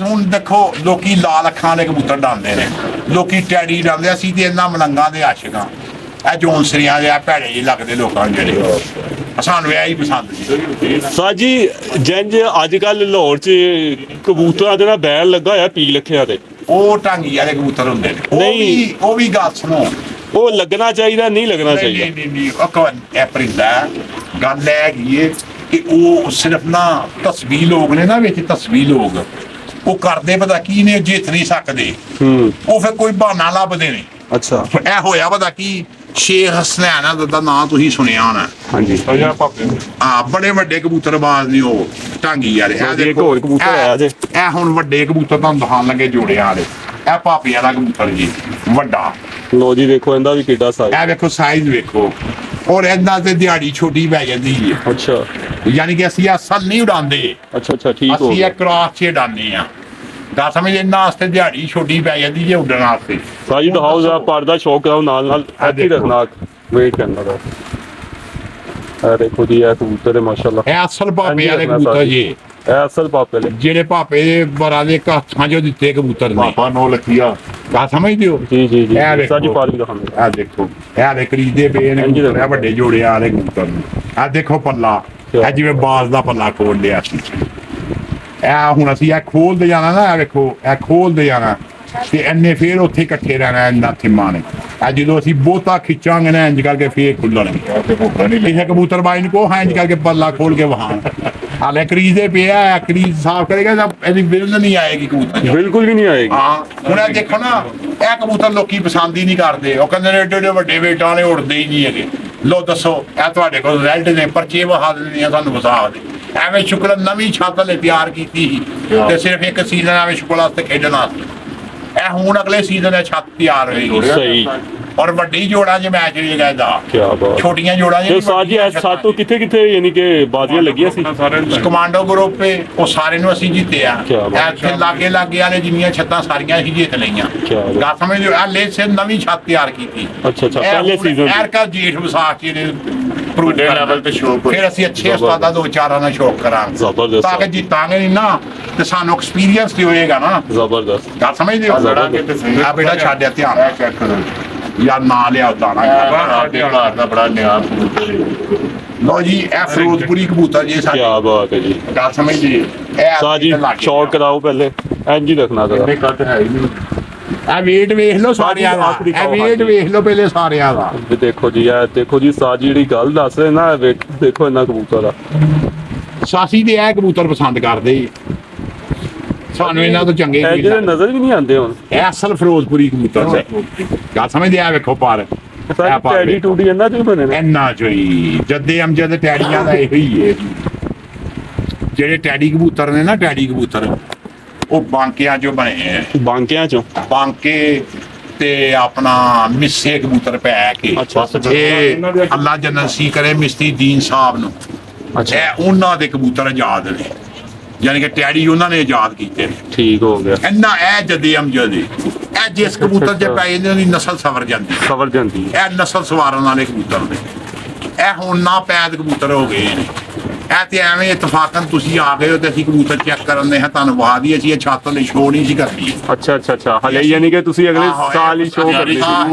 ਹੁਣ ਦੇਖੋ ਲੋਕੀ ਲਾਲ ਅੱਖਾਂ ਵਾਲੇ ਕਬੂਤਰ ਡਾਂਦੇ ਨੇ, ਲੋਕੀ ਟੈਡੀ ਡਾਂਦੇ, ਅਸੀਂ ਤੇ ਇਹਨਾਂ ਮਲੰਗਾਂ ਦੇ ਆਸ਼ਿਕਾਂ। ਇਹ ਜੌਨਸਰੀਆਂ ਦੇ ਭੈੜੇ ਜਿਹੇ ਲੱਗਦੇ ਲੋਕਾਂ ਨੂੰ, ਜਿਹੜੇ ਸਾਨੂੰ ਇਹ ਹੀ ਪਸੰਦ ਸੀ। ਸਾਜੀ ਜੰਜ ਅੱਜ ਕੱਲ ਲਾਹੌਰ 'ਚ ਕਬੂਤਰਾਂ ਦੇ ਨਾਲ ਬੈਲ ਲੱਗਾ ਹੋਇਆ ਪੀ ਲੱਖਿਆਂ ਤੇ, ਉਹ ਟਾਂਗੀ ਵਾਲੇ ਕਬੂਤਰ ਹੁੰਦੇ ਨੇ। ਨਹੀਂ ਉਹ ਵੀ ਗੱਲ ਸੁਣੋ, ਉਹ ਲੱਗਣਾ ਚਾਹੀਦਾ ਨਹੀਂ ਲੱਗਣਾ ਚਾਹੀਦਾ? ਨਹੀਂ ਇਹ ਪਰਿੰਦਾ ਗੱਲ ਹੈਗੀ ਏ ਕਿ ਉਹ ਸਿਰਫ ਨਾ ਤਸਵੀਰ ਲੋਕ ਨੇ ਨਾ ਵਿੱਚ, ਤਸਵੀਰ ਲੋਕ ਉਹ ਕਰਦੇ ਪਤਾ ਕੀ ਨੇ, ਜਿੱਤ ਨਹੀਂ ਸਕਦੇ। ਉਹ ਫਿਰ ਕੋਈ ਬਹਾਨਾ ਲੱਭਦੇ ਨੇ। ਅੱਛਾ ਇਹ ਹੋਇਆ ਪਤਾ ਕੀ, ਸ਼ੇਖ ਹਸਨੈਨ ਦਾ ਨਾਂ ਤੁਸੀਂ ਸੁਣਿਆ ਹੋਣਾ। ਹਾਂਜੀ ਹਾਂ ਬੜੇ ਵੱਡੇ ਕਬੂਤਰਬਾਜ਼ ਨੇ ਉਹ ਟਾਂਗੀ ਵਾਲੇ। ਇਹ ਦੇਖੋ ਇਹ ਹੁਣ ਵੱਡੇ ਕਬੂਤਰ ਤੁਹਾਨੂੰ ਦਿਖਾਉਣ ਲੱਗੇ ਜੋੜਿਆਂ ਵਾਲੇ। ਇਹ ਭਾਪੀ ਵਾਲਾ ਕਬੂਤਰ ਜੀ ਵੱਡਾ, ਲੋ ਜੀ ਦੇਖੋ ਇਹਦਾ ਵੀ ਕਿੱਡਾ ਸਾਈਜ਼। ਇਹ ਵੇਖੋ ਸਾਈਜ਼ ਵੇਖੋ, ਔਰ ਇਹਦਾ ਤੇ ਦਿਹਾੜੀ ਛੋਟੀ ਪੈ ਜਾਂਦੀ ਹੈ। ਅੱਛਾ ਯਾਨੀ ਕਿ ਅਸੀਂ ਅਸਲ ਨਹੀਂ ਉਡਾਉਂਦੇ। ਅੱਛਾ ਅੱਛਾ ਠੀਕ ਹੋ ਅਸੀਂ ਇਹ ਕ੍ਰਾਸ 'ਚ ਉਡਾਉਂਦੇ ਆ। ਗੱਲ ਸਮਝ, ਇਹਨਾਂ ਵਾਸਤੇ ਦਿਹਾੜੀ ਛੋਟੀ ਪੈ ਜਾਂਦੀ ਜੇ ਉੱਡਣ ਵਾਸਤੇ। ਸਾਜੀ ਦਿਖਾਓ ਜਰਾ ਪਰਦਾ ਸ਼ੌਕ ਕਰਾਓ ਨਾਲ ਨਾਲ ਇੱਥੇ ਰੱਖਣਾ, ਵੇਟ ਕਰਨਾ ਦਾ। ਇਹ ਦੇਖੋ ਜੀ ਇਹ ਕਬੂਤਰ ਹੈ ਮਾਸ਼ਾਅੱਲਾ। ਇਹ ਅਸਲ ਭਾਪੇ ਵਾਲੇ ਕਬੂਤਰ ਜੀ, ਇਹ ਅਸਲ ਭਾਪੇ ਨੇ ਜਿਹੜੇ ਭਾਪੇ ਦੇ ਬਰਾਂ ਦੇ ਹੱਥਾਂ 'ਚੋਂ ਦਿੱਤੇ ਕਬੂਤਰ ਨੇ। ਪਾਪਾ 9 ਲੱਖੀਆ ਗੱਲ ਸਮਝਦੇ ਹੋ? ਜੀ ਜੀ ਜੀ ਸਾਜੀ ਪਾਰ ਵੀ ਦਿਖਾਉਂਦੇ। ਇਹ ਦੇਖੋ ਇਹ ਦੇ ਖਰੀਦੇ ਪਏ ਨੇ ਕਬੂਤਰ, ਵੱਡੇ ਜੋੜਿਆਂ ਵਾਲੇ ਕਬੂਤਰ ਨੇ। ਇਹ ਦੇਖੋ ਪੱਲਾ, ਇਹ ਜਿਵੇਂ ਬਾਜ਼ ਦਾ ਪੱਲਾ ਖੋਲ ਲਿਆ ਸੀ। ਇਹ ਹੁਣ ਅਸੀਂ ਇਹ ਖੋਲਦੇ ਜਾਣਾ ਨਾ, ਇਹ ਵੇਖੋ ਇਹ ਖੋਲਦੇ ਜਾਣਾ ਤੇ ਇੰਨੇ ਫੇਰ ਉੱਥੇ ਇਕੱਠੇ ਰਹਿਣਾ ਇਹਨਾਂ ਥਿਮਾਂ ਨੇ। ਇਹ ਜਦੋਂ ਅਸੀਂ ਬਹੁਤਾ ਖਿੱਚਾਂਗੇ ਨਾ ਇੰਜ ਕਰਕੇ ਫੇਰ ਖੁੱਲਣਗੇ। ਇਹ ਕਬੂਤਰ ਬਾਈ ਨੂੰ ਕਹੋ ਇੰਜ ਕਰਕੇ ਪੱਲਾ ਖੋਲ ਕੇ ਵਹਾਂ ਹਾਲੇ ਕਰੀਜ਼ੇ ਪਿਆ, ਕਰੀਜ਼ ਸਾਫ਼ ਕਰੇਗਾ ਤਾਂ ਇਹਦੀ ਬਿਰਲ ਨਹੀਂ ਆਏਗੀ ਕਬੂਤਰ, ਬਿਲਕੁਲ ਵੀ ਨਹੀਂ ਆਏਗੀ। ਹਾਂ ਹੁਣ ਇਹ ਦੇਖੋ ਨਾ, ਇਹ ਕਬੂਤਰ ਲੋਕੀ ਪਸੰਦ ਹੀ ਨਹੀਂ ਕਰਦੇ। ਉਹ ਕਹਿੰਦੇ ਨੇ ਏਡੇ ਏਡੇ ਵੱਡੇ ਵੇਟਾਂ ਵਾਲੇ ਉੜਦੇ ਹੀ ਨਹੀਂ ਹੈਗੇ। ਲੋ ਦੱਸੋ ਇਹ ਤੁਹਾਡੇ ਕੋਲ ਰਿਜ਼ਲਟ ਨੇ, ਪਰਚੇ ਵਹਾ ਦਿੰਦੇ ਆ ਸਾਨੂੰ ਵਸਾ ਦੇ। ਐਵੇਂ ਸ਼ੁਕਰ ਨਵੀਂ ਛੱਤ ਲਈ ਤਿਆਰ ਕੀਤੀ ਸੀ ਤੇ ਸਿਰਫ ਇੱਕ ਸੀਜ਼ਨ ਐਵੇਂ ਸ਼ੁਕਰ ਵਾਸਤੇ ਖੇਡਣ ਵਾਸਤੇ। ਇਹ ਹੁਣ ਅਗਲੇ ਸੀਜ਼ਨ ਇਹ ਛੱਤ ਤਿਆਰ ਹੋਏਗੀ। ਸਹੀ ਔਰ ਵੱਡੀ ਜੋੜਾ ਜੇ ਮੈਚ ਵੀ ਹੈਗਾ ਇਹਦਾ, ਕੀ ਬਾਤ। ਛੋਟੀਆਂ ਜੋੜਾਂ ਤੇ ਉਸਤਾਦ ਜੀ ਇਸ ਸਾਤੋਂ ਕਿੱਥੇ ਕਿੱਥੇ ਯਾਨੀ ਕਿ ਬਾਜ਼ੀਆਂ ਲੱਗੀਆਂ ਸੀ? ਕਮਾਂਡੋ ਗਰੁੱਪ ਉਹ ਸਾਰੇ ਨੂੰ ਅਸੀਂ ਜਿੱਤਿਆ। ਇੱਥੇ ਲਾਗੇ ਵਾਲੇ ਜਿੰਨੀਆਂ ਛੱਤਾਂ ਸਾਰੀਆਂ ਅਸੀਂ ਜਿੱਤ ਲਈਆਂ। ਗੱਲ ਸਮਝ ਲਿਓ, ਲੈ ਸੇ ਨਵੀਂ ਛੱਤ ਤਿਆਰ ਕੀਤੀ। ਅੱਛਾ ਪਹਿਲੇ ਸੀਜ਼ਨ ਐਰਕਾ ਜੇਠ ਵਿਸਾਖੀ ਦੇ ਵੱਡੇ ਲੈਵਲ ਤੇ ਸ਼ੋਅ, ਫਿਰ ਅਸੀਂ ਅੱਛੇ ਉਸਤਾਦਾਂ ਦੋ ਚਾਰਾਂ ਨਾਲ ਸ਼ੋਅ ਕਰਾਂਗੇ ਤਾਂ ਕਿ ਜਿੱਤਾਂਗੇ ਨਹੀਂ ਨਾ ਤੇ ਸਾਨੂੰ ਐਕਸਪੀਰੀਅੰਸ ਤੇ ਹੋਏਗਾ ਨਾ। ਜ਼ਬਰਦਸਤ ਗੱਲ ਸਮਝਦੇ ਹੋ? ਆ ਬੇਟਾ ਛੱਡਿਆ ਧਿਆਨ ਚੈੱਕ ਕਰੋ ਯਾਰ, ਨਾ ਲਿਆ ਦਾਣਾ ਦਾ ਬੜਾ ਨਿਆਜ਼ ਕਬੂਤਰ। ਲੋ ਜੀ ਇਹ ਫਿਰੋਜ਼ਪੁਰੀ ਕਬੂਤਰ ਜੀ ਸਾਡੇ। ਕੀ ਬਾਤ ਹੈ ਜੀ। ਗੱਲ ਸਮਝਦੇ ਸਾਹ ਜੀ ਸ਼ੌਟ ਕਰਾਓ ਪਹਿਲੇ, ਇੰਜ ਹੀ ਰੱਖਣਾ ਜ਼ਰਾ। ਕੱਟ ਹੈ ਨਹੀਂ। ਇਹ ਵੇਟ ਵੇਖ ਲਓ ਸਾਰਿਆਂ ਦਾ, ਇਹ ਵੇਟ ਵੇਖ ਲਓ ਪਹਿਲੇ ਸਾਰਿਆਂ ਦਾ। ਦੇਖੋ ਜੀ, ਇਹ ਦੇਖੋ ਜੀ ਸਾਹ ਜੀ ਜਿਹੜੀ ਗੱਲ ਦੱਸ ਰਹੇ ਨਾ, ਦੇਖੋ ਇਹਨਾਂ ਕਬੂਤਰ ਦਾ। ਸਾਸੀ ਦੇ ਇਹ ਕਬੂਤਰ ਪਸੰਦ ਕਰਦੇ, ਸਾਨੂੰ ਇਹਨਾਂ ਤੋਂ ਚੰਗੇ ਜਿਹੜੇ ਨਜ਼ਰ ਵੀ ਨਹੀਂ ਆਉਂਦੇ ਹੁਣ। ਇਹ ਅਸਲ ਫਿਰੋਜ਼ਪੁਰੀ ਕਬੂਤਰ ਹੈ। ਗੱਲ ਸਮਝਦੇ ਆ? ਵੇਖੋ ਪਰ ਟੈਡੀ ਟੂਡੀ ਇਹਨਾਂ ਚੋਂ ਬਣੇ ਨੇ। ਇੰਨਾ ਚੋਈ ਜੱਦੇ ਅਮਜਦ ਟੈਡੀਆਂ ਦਾ ਇਹੋ ਹੀ ਹੈ। ਜਿਹੜੇ ਟੈਡੀ ਕਬੂਤਰ ਨੇ ਨਾ, ਟੈਡੀ ਕਬੂਤਰ ਉਹ ਬਾਂਕਿਆਂ ਚੋਂ ਬਣੇ ਆ। ਬਾਂਕਿਆਂ ਚੋਂ? ਬਾਂਕੇ ਤੇ ਆਪਣਾ ਮਿੱਸੇ ਕਬੂਤਰ ਪੈ ਕੇ। ਇਹ ਅੱਲਾ ਜਨਸੀ ਕਰੇ ਮਿਸਤਰੀ ਦੀਨ ਸਾਹਿਬ ਨੂੰ। ਇਹ ਉਹਨਾਂ ਦੇ ਕਬੂਤਰ ਆਜ਼ਾਦ ਨੇ, ਯਾਨੀ ਕਿ ਟੈਡੀ ਉਹਨਾਂ ਨੇ ਆਜ਼ਾਦ ਕੀਤੇ ਨੇ। ਠੀਕ ਹੋ ਗਿਆ। ਇੰਨਾ ਇਹ ਜੱਦੇ ਅਮਜਦ ਇਹ ਜਿਸ ਕਬੂਤਰ ਚ ਪੈ ਜਾਂਦੇ ਉਹਦੀ ਨਸਲ ਸਵਰ ਜਾਂਦੀ। ਇਹ ਨਸਲ ਸਵਾਰਨ ਵਾਲੇ ਕਬੂਤਰ ਨੇ। ਇਹ ਹੁਣ ਨਾ ਪੈਦ ਕਬੂਤਰ ਹੋ ਗਏ ਨੇ। ਇਹ ਤੇ ਐਵੇਂ ਇਤਫਾਕਨ ਤੁਸੀਂ ਆ ਗਏ ਹੋ ਤੇ ਅਸੀਂ ਕਬੂਤਰ ਚੈੱਕ ਕਰਨ ਦੇ ਹਾਂ, ਤੁਹਾਨੂੰ ਵਹਾ ਦੀ ਅਸੀਂ ਇਹ ਛੱਤ ਲਈ ਸ਼ੋਅ ਨਹੀਂ ਸੀ ਕਰਨੀ। ਅੱਛਾ ਹਲੇ ਯਾਨੀ ਕਿ ਤੁਸੀਂ ਅਗਲੇ ਸਾਲ ਹੀ ਸ਼ੋਅ ਕਰਨੀ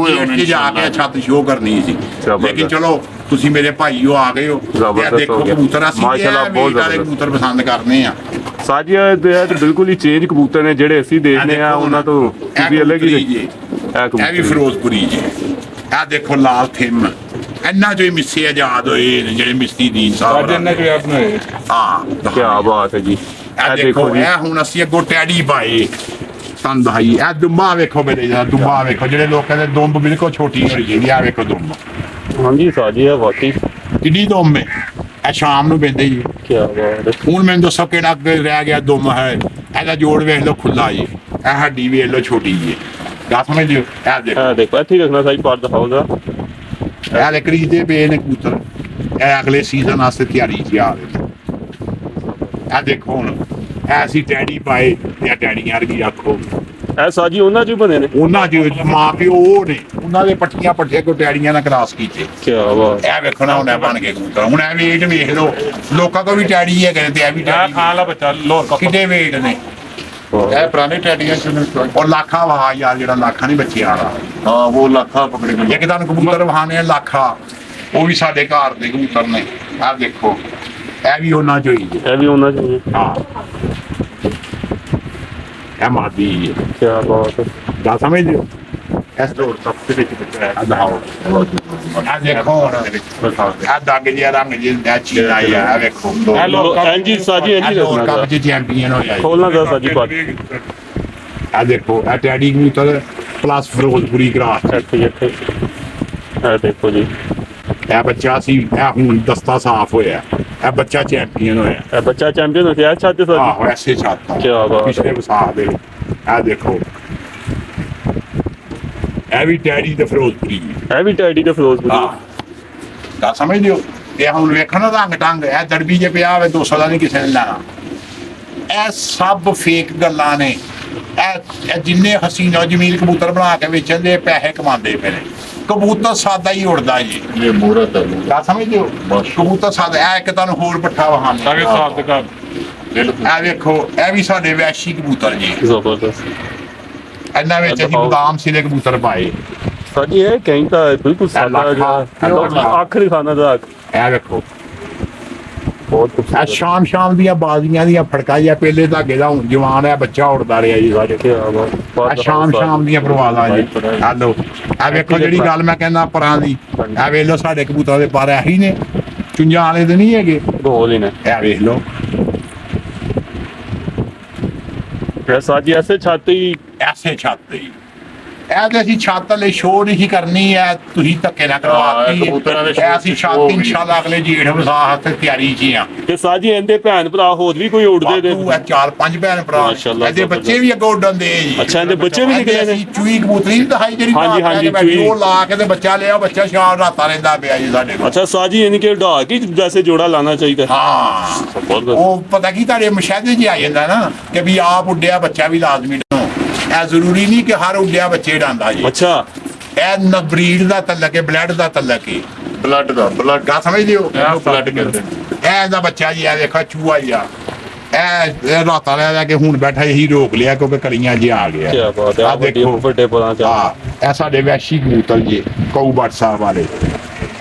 ਸੀ। ਜਾ ਕੇ ਛੱਤ ਸ਼ੋਅ ਕਰਨੀ ਸੀ, ਲੇਕਿਨ ਚਲੋ ਤੁਸੀਂ ਮੇਰੇ ਭਾਈ ਹੋ, ਆ ਗਏ ਹੋ। ਦੇਖੋ ਕਬੂਤਰ ਅਸੀਂ ਬਹੁਤ ਜ਼ਿਆਦਾ ਕਬੂਤਰ ਪਸੰਦ ਕਰਨੇ ਆ। ਸਾਜੀਆ ਬਿਲਕੁਲ ਹੀ ਚੇਂਜ ਕਬੂਤਰ ਨੇ ਜਿਹੜੇ ਅਸੀਂ ਦੇਖਦੇ ਆ, ਉਹਨਾਂ ਤੋਂ ਤੁਸੀਂ ਅਲੱਗ ਹੀ। ਇਹ ਵੀ ਫਿਰੋਜ਼ਪੁਰੀ ਜੀ। ਇਹ ਦੇਖੋ ਲਾਲ ਥਿੰਮ, ਇੰਨਾ ਜੋ ਮਿੱਸੇ ਆਜ਼ਾਦ ਹੋਏ ਨੇ ਜਿਹੜੇ ਮਿਸਤਰੀ ਦੀਨ ਸਾਹਿਬ। ਹਾਂ ਕੀ ਬਾਤ ਹੈ ਜੀ। ਇਹ ਦੇਖੋ ਇਹ ਹੁਣ ਅਸੀਂ ਅੱਗੋਂ ਟੈਡੀ ਪਾਏ ਤੁਹਾਨੂੰ ਦਿਖਾਈ। ਇਹ ਦੁੰਬਾ ਵੇਖੋ ਮੇਰੇ ਜਿਹੜਾ ਦੁੰਬਾ ਵੇਖੋ, ਜਿਹੜੇ ਲੋਕ ਕਹਿੰਦੇ ਦੁੰਬ ਬਿਲਕੁਲ ਛੋਟੀ ਹੋਣੀ ਚਾਹੀਦੀ। ਆ ਵੇਖੋ ਦੁੰਬ। ਹਾਂਜੀ ਸਾਜੀ ਇਹ ਵਾਕਈ ਕਿੰਨੀ ਦੁੰਬ ਹੈ। ਇਹ ਸ਼ਾਮ ਨੂੰ ਪੈਂਦੇ ਜੀ। ਕੀ ਬਾਤ ਹੈ। ਹੁਣ ਮੈਨੂੰ ਦੱਸੋ ਕਿਹੜਾ ਰਹਿ ਗਿਆ ਦੁੰਬ ਹੈ। ਇਹਦਾ ਜੋੜ ਵੇਖ ਲਓ ਖੁੱਲਾ ਜੀ, ਇਹ ਹੱਡੀ ਵੇਖ ਲਓ ਛੋਟੀ ਜੀ। ਗੱਲ ਸਮਝ ਲਿਓ? ਇਹ ਦੇਖੋ ਇੱਥੇ ਰੱਖਣਾ ਸਾਈ ਪਾਰ ਦਿਖਾਓ ਜਰਾ। ਇਹ ਲੱਕੜੀ ਦੇ ਪਏ ਨੇ ਕਬੂਤਰ, ਇਹ ਅਗਲੇ ਸੀਜ਼ਨ ਵਾਸਤੇ ਤਿਆਰੀ ਚ ਆ ਰਹੇ। ਇਹ ਦੇਖੋ ਹੁਣ ਐਸੀ ਟੈਡੀ ਪਾਏ ਜਾਂ ਟੈਡੀਆਂ ਵਰਗੀ ਆਖੋ। ਇਹ ਸਾਜੀ ਉਹਨਾਂ ਚੋਂ ਬਣੇ ਨੇ। ਉਹਨਾਂ ਚ ਮਾਂ ਪਿਓ ਉਹ ਨੇ, ਉਹਨਾਂ ਦੇ ਪੱਠੀਆਂ ਪੱਠੇ ਕੋ ਟੈਡੀਆਂ ਨਾਲ ਕਰਾਸ ਕੀਤੇ। ਕੀ ਬਾਤ। ਇਹ ਵੇਖਣਾ ਹੁਣ ਬਣ ਕੇ ਕਬੂਤਰ। ਹੁਣ ਇਹ ਵੇਟ ਵੇਖ ਲਓ, ਲੋਕਾਂ ਕੋਲ ਵੀ ਟੈਡੀ ਹੈ ਕਹਿੰਦੇ, ਇਹ ਵੀ ਟੈਡੀ ਖਾਣ ਵਾਲਾ ਬੱਚਾ ਲੋਰ ਕਿੰਨੇ ਵੇਟ ਨੇ। ਇਹ ਪੁਰਾਣੇ ਟੈਡੀਆਂ ਔਰ ਲਾਖਾ ਵਾਹ ਯਾਰ, ਜਿਹੜਾ ਲਾਖਾ ਨਹੀਂ ਬੱਚਿਆਂ ਵਾਲਾ। ਹਾਂ ਉਹ ਲਾਖਾ ਪਕੜੇ ਗਏ। ਇੱਕ ਤੁਹਾਨੂੰ ਕਬੂਤਰ ਵਹਾਣੇ ਲਾਖਾ, ਉਹ ਵੀ ਸਾਡੇ ਘਰ ਦੇ ਕਬੂਤਰ ਨੇ। ਆਹ ਦੇਖੋ ਇਹ ਵੀ ਉਹਨਾਂ ਚੋਂ ਹੀ। ਇਹ ਵੀ ਉਹਨਾਂ ਚੋਂ। ਹਾਂ ਇਹ ਮਾਦੀ ਹੈ। ਕੀ ਬਾਤ ਹੈ। ਗੱਲ ਸਮਝਦੇ ਹੋ? ਇਸ ਤੋਂ ਸਭ ਤੋਂ ਵਿੱਚ ਦਿਖਾਓ। ਆ ਦੇਖੋ ਆ ਦਾਗ ਜਿਹਾ ਰੰਗ ਜਿਹਾ ਚੀਜ਼ ਆਈ ਆ। ਵੇਖੋ ਹਾਂਜੀ ਸਾਜੀ ਇੰਜ ਰੱਖਣਾ। ਕੱਪ ਚ ਚੈਂਪੀਅਨ ਹੋਇਆ ਖੋਲਣਾ ਦਾ ਸਾਜੀ ਪਾਟ। ਆ ਦੇਖੋ ਇਹ ਟੈਡੀ ਕਬੂਤਰ ਪਲੱਸ ਫਿਰੋਜ਼ਪੁਰੀ ਕਰਾਸ। ਇੱਥੇ ਇਹ ਦੇਖੋ ਜੀ। ਇਹ ਬੱਚਾ ਸੀ, ਇਹ ਹੁਣ ਦਸਤਾ ਸਾਫ਼ ਹੋਇਆ। ਇਹ ਬੱਚਾ ਚੈਂਪੀਅਨ ਹੋਇਆ। ਇਹ ਬੱਚਾ ਚੈਂਪੀਅਨ ਹੋ ਗਿਆ ਛੱਤ ਤੇ। ਆਹੋ ਐਸੇ ਛੱਤ। ਕੀ ਬਾਤ। ਪਿਛਲੇ ਵਿਸਾਖ ਦੇ ਇਹ ਦੇਖੋ। ਇਹ ਵੀ ਟੈਡੀ ਤੇ ਫਿਰੋਜ਼ਪੁਰੀ। ਇਹ ਵੀ ਟੈਡੀ ਤੇ ਫਿਰੋਜ਼ਪੁਰੀ। ਗੱਲ ਸਮਝਦੇ ਹੋ? ਇਹ ਹੁਣ ਵੇਖਣਾ ਰੰਗ ਟੰਗ ਇਹ ਦੜਬੀ ਜੇ ਪਿਆ ਹੋਵੇ 200 ਦਾ ਨਹੀਂ ਕਿਸੇ ਨੇ ਲੈਣਾ। ਇਹ ਸਭ ਫੇਕ ਗੱਲਾਂ ਨੇ। ਇਹ ਜਿੰਨੇ ਹਸੀਨਾ ਜਮੀਲ ਕਬੂਤਰ ਬਣਾ ਕੇ ਵੇਚਣ ਦੇ ਪੈਸੇ ਕਮਾਉਂਦੇ ਪਏ ਨੇ। ਕਬੂਤਰ ਸਾਦਾ ਹੀ ਉੜਦਾ ਜੀ। ਇਹ ਮੂਰਤ ਹੈ। ਗੱਲ ਸਮਝਦੇ ਹੋ? ਕਬੂਤਰ ਸਾਦਾ। ਇਹ ਇੱਕ ਤੁਹਾਨੂੰ ਹੋਰ ਪੱਠਾ ਵਹਾਣ ਸਾਰੇ ਸਾਫ ਦੇ ਘਰ। ਇਹ ਵੇਖੋ ਇਹ ਵੀ ਸਾਡੇ ਵੈਸ਼ੀ ਕਬੂਤਰ ਜੀ। ਜ਼ਬਰਦਸਤ। ਇਹਨਾਂ ਵਿੱਚ ਅਸੀਂ ਬਦਾਮ ਸਿਰੇ ਕਬੂਤਰ ਪਾਏ। ਸਾਜੀ ਇਹ ਕਹਿੰਦਾ ਬਿਲਕੁਲ ਸਾਦਾ ਆਖਰੀ ਖਾਨਾ ਦਾ। ਇਹ ਵੇਖੋ ਬਹੁਤ ਸ਼ਾਮ ਦੀਆਂ ਬਾਜ਼ੀਆਂ ਦੀਆਂ ਫੜਕਾ ਜਾਂ ਪਹਿਲੇ ਧਾਗੇ ਦਾ ਹੁਣ ਜਵਾਨ ਹੈ, ਬੱਚਾ ਉੜਦਾ ਰਿਹਾ ਜੀ ਸਾਡੇ। ਸ਼ਾਮ ਦੀਆਂ ਪ੍ਰਵਾਜ਼ਾਂ ਜੀ। ਹੈਲੋ ਇਹ ਵੇਖੋ ਜਿਹੜੀ ਗੱਲ ਮੈਂ ਕਹਿੰਦਾ ਪਰਾਂ ਦੀ। ਇਹ ਵੇਖ ਲਓ ਸਾਡੇ ਕਬੂਤਰਾਂ ਦੇ ਪਰ ਇਹੀ ਨੇ, ਚੁੰਝਾਂ ਵਾਲੇ ਤੇ ਨਹੀਂ ਹੈਗੇ, ਗੋਲ ਹੀ ਨੇ। ਇਹ ਵੇਖ ਲਓ ਸਾਜੀ ਐਸੇ ਛਾਤੀ ਐਸੇ ਛੱਤ ਹੀ। ਇਹ ਤੇ ਅਸੀਂ ਛੱਤ ਲਈ ਸ਼ੋਅ ਨਹੀਂ ਕਰਨੀ ਹੈ, ਤੁਸੀਂ ਧੱਕੇ ਨਾ ਕਰਵਾਤੀ ਅਸੀਂ ਛੱਤ ਇਨਸ਼ਾਅੱਲਾ ਅਗਲੇ ਜੇਠ ਵਿਸਾਖ ਤਿਆਰੀ 'ਚ ਆ। ਤੇ ਸਾਜੀ ਇਹਦੇ ਭੈਣ ਭਰਾ ਹੋਰ ਵੀ ਕੋਈ ਉੱਡਦੇ ਨੇ? 4-5 ਭੈਣ ਭਰਾ, ਇਹਦੇ ਬੱਚੇ ਵੀ ਅੱਗੋਂ ਉੱਡਣ ਦੇ ਜੀ। ਅੱਛਾ, ਇਹਦੇ ਬੱਚੇ ਵੀ ਨਿਕਲੇ ਨੇ? ਚੂਈ ਕਬੂਤਰੀ ਦਿਖਾਈ ਜਿਹੜੀ ਉਹ ਲਾ ਕੇ ਤੇ ਬੱਚਾ ਲਿਆ, ਬੱਚਾ ਸ਼ਾਮ ਰਾਤਾਂ ਰਹਿੰਦਾ ਪਿਆ ਜੀ ਸਾਡੇ ਕੋਲ। ਅੱਛਾ ਸਾਜੀ, ਯਾਨੀ ਕਿ ਉਡਾ ਕੇ ਵੈਸੇ ਜੋੜਾ ਲਾਣਾ ਚਾਹੀਦਾ? ਹਾਂ, ਉਹ ਪਤਾ ਕੀ ਤੁਹਾਡੇ ਮੁਸ਼ਾਹਦੇ 'ਚ ਆ ਜਾਂਦਾ ਨਾ ਕਿ ਵੀ ਆਪ ਉੱਡਿਆ ਬੱਚਾ ਵੀ ਲਾਜ਼ਮੀ ਡਾਓ, ਇਹ ਜ਼ਰੂਰੀ ਨਹੀਂ ਕਿ ਹਰ ਉੱਡਿਆ ਬੱਚੇ ਡਾਂਦਾ ਜੀ। ਅੱਛਾ, ਇਹ ਨਾ ਬਰੀਡ ਦਾ ਤਲਕ ਹੈ, ਬਲੱਡ ਦਾ ਤਲਕ ਹੈ, ਬਲੱਡ ਗਾ ਸਮਝਦੇ ਹੋ? ਬਲੱਡ ਕਹਿੰਦੇ ਇਹ ਦਾ ਬੱਚਾ ਜੀ, ਇਹ ਦੇਖੋ ਚੂਹਾ ਹੀ ਆ, ਇਹ ਰਾਤਾਂ ਲੈ ਕੇ ਹੁਣ ਬੈਠਾ ਇਹੀ ਰੋਕ ਲਿਆ ਕਿਉਂਕਿ ਕਲੀਆਂ ਜੀ ਆ ਗਿਆ। ਕੀ ਬਾਤ ਹੈ, ਵੱਡੇ ਪਰਾਂ ਚ। ਹਾਂ, ਇਹ ਸਾਡੇ ਵੈਸ਼ੀ ਕਬੂਤਰ ਜੀ, ਕਊਬਟ ਸਾਹਿਬ ਵਾਲੇ।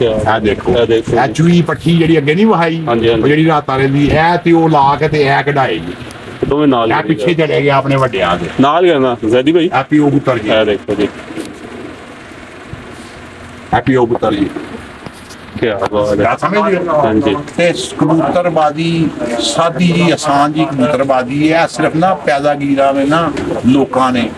ਇਹ ਦੇਖੋ, ਇਹ ਚੂਹੀ ਪੱਠੀ ਜਿਹੜੀ ਅੱਗੇ ਨਹੀਂ ਵਹਾਈ, ਉਹ ਜਿਹੜੀ ਰਾਤਾਂ ਰਹਿੰਦੀ, ਇਹ ਤੇ ਉਹ ਲਾ ਕੇ ਤੇ ਇਹ ਕਢਾਏ ਜੀ ਦੋਵੇਂ ਨਾਲ। ਇਹ ਪਿੱਛੇ ਚਲੇ ਗਿਆ ਆਪਣੇ ਵੱਡਿਆਂ ਦੇ ਨਾਲ ਕਰਨਾ ਜ਼ੈਦੀ ਭਾਈ। ਹੈਪੀ ਕਬੂਤਰ ਜੀ, ਇਹ ਦੇਖੋ ਜੀ, ਹੈਪੀ ਕਬੂਤਰ ਜੀ। ਕੀ ਬਾਤ ਹੈ, ਸਮਝਦੇ ਹੋ? ਤੇ ਕਬੂਤਰਬਾਜ਼ੀ ਸਾਦੀ ਜੀ, ਆਸਾਨ ਜੀ ਕਬੂਤਰਬਾਜ਼ੀ ਹੈ। ਸਿਰਫ ਨਾ ਪੈਦਾਗੀਰਾਂ ਨੇ ਨਾ ਲੋਕਾਂ ਨੇ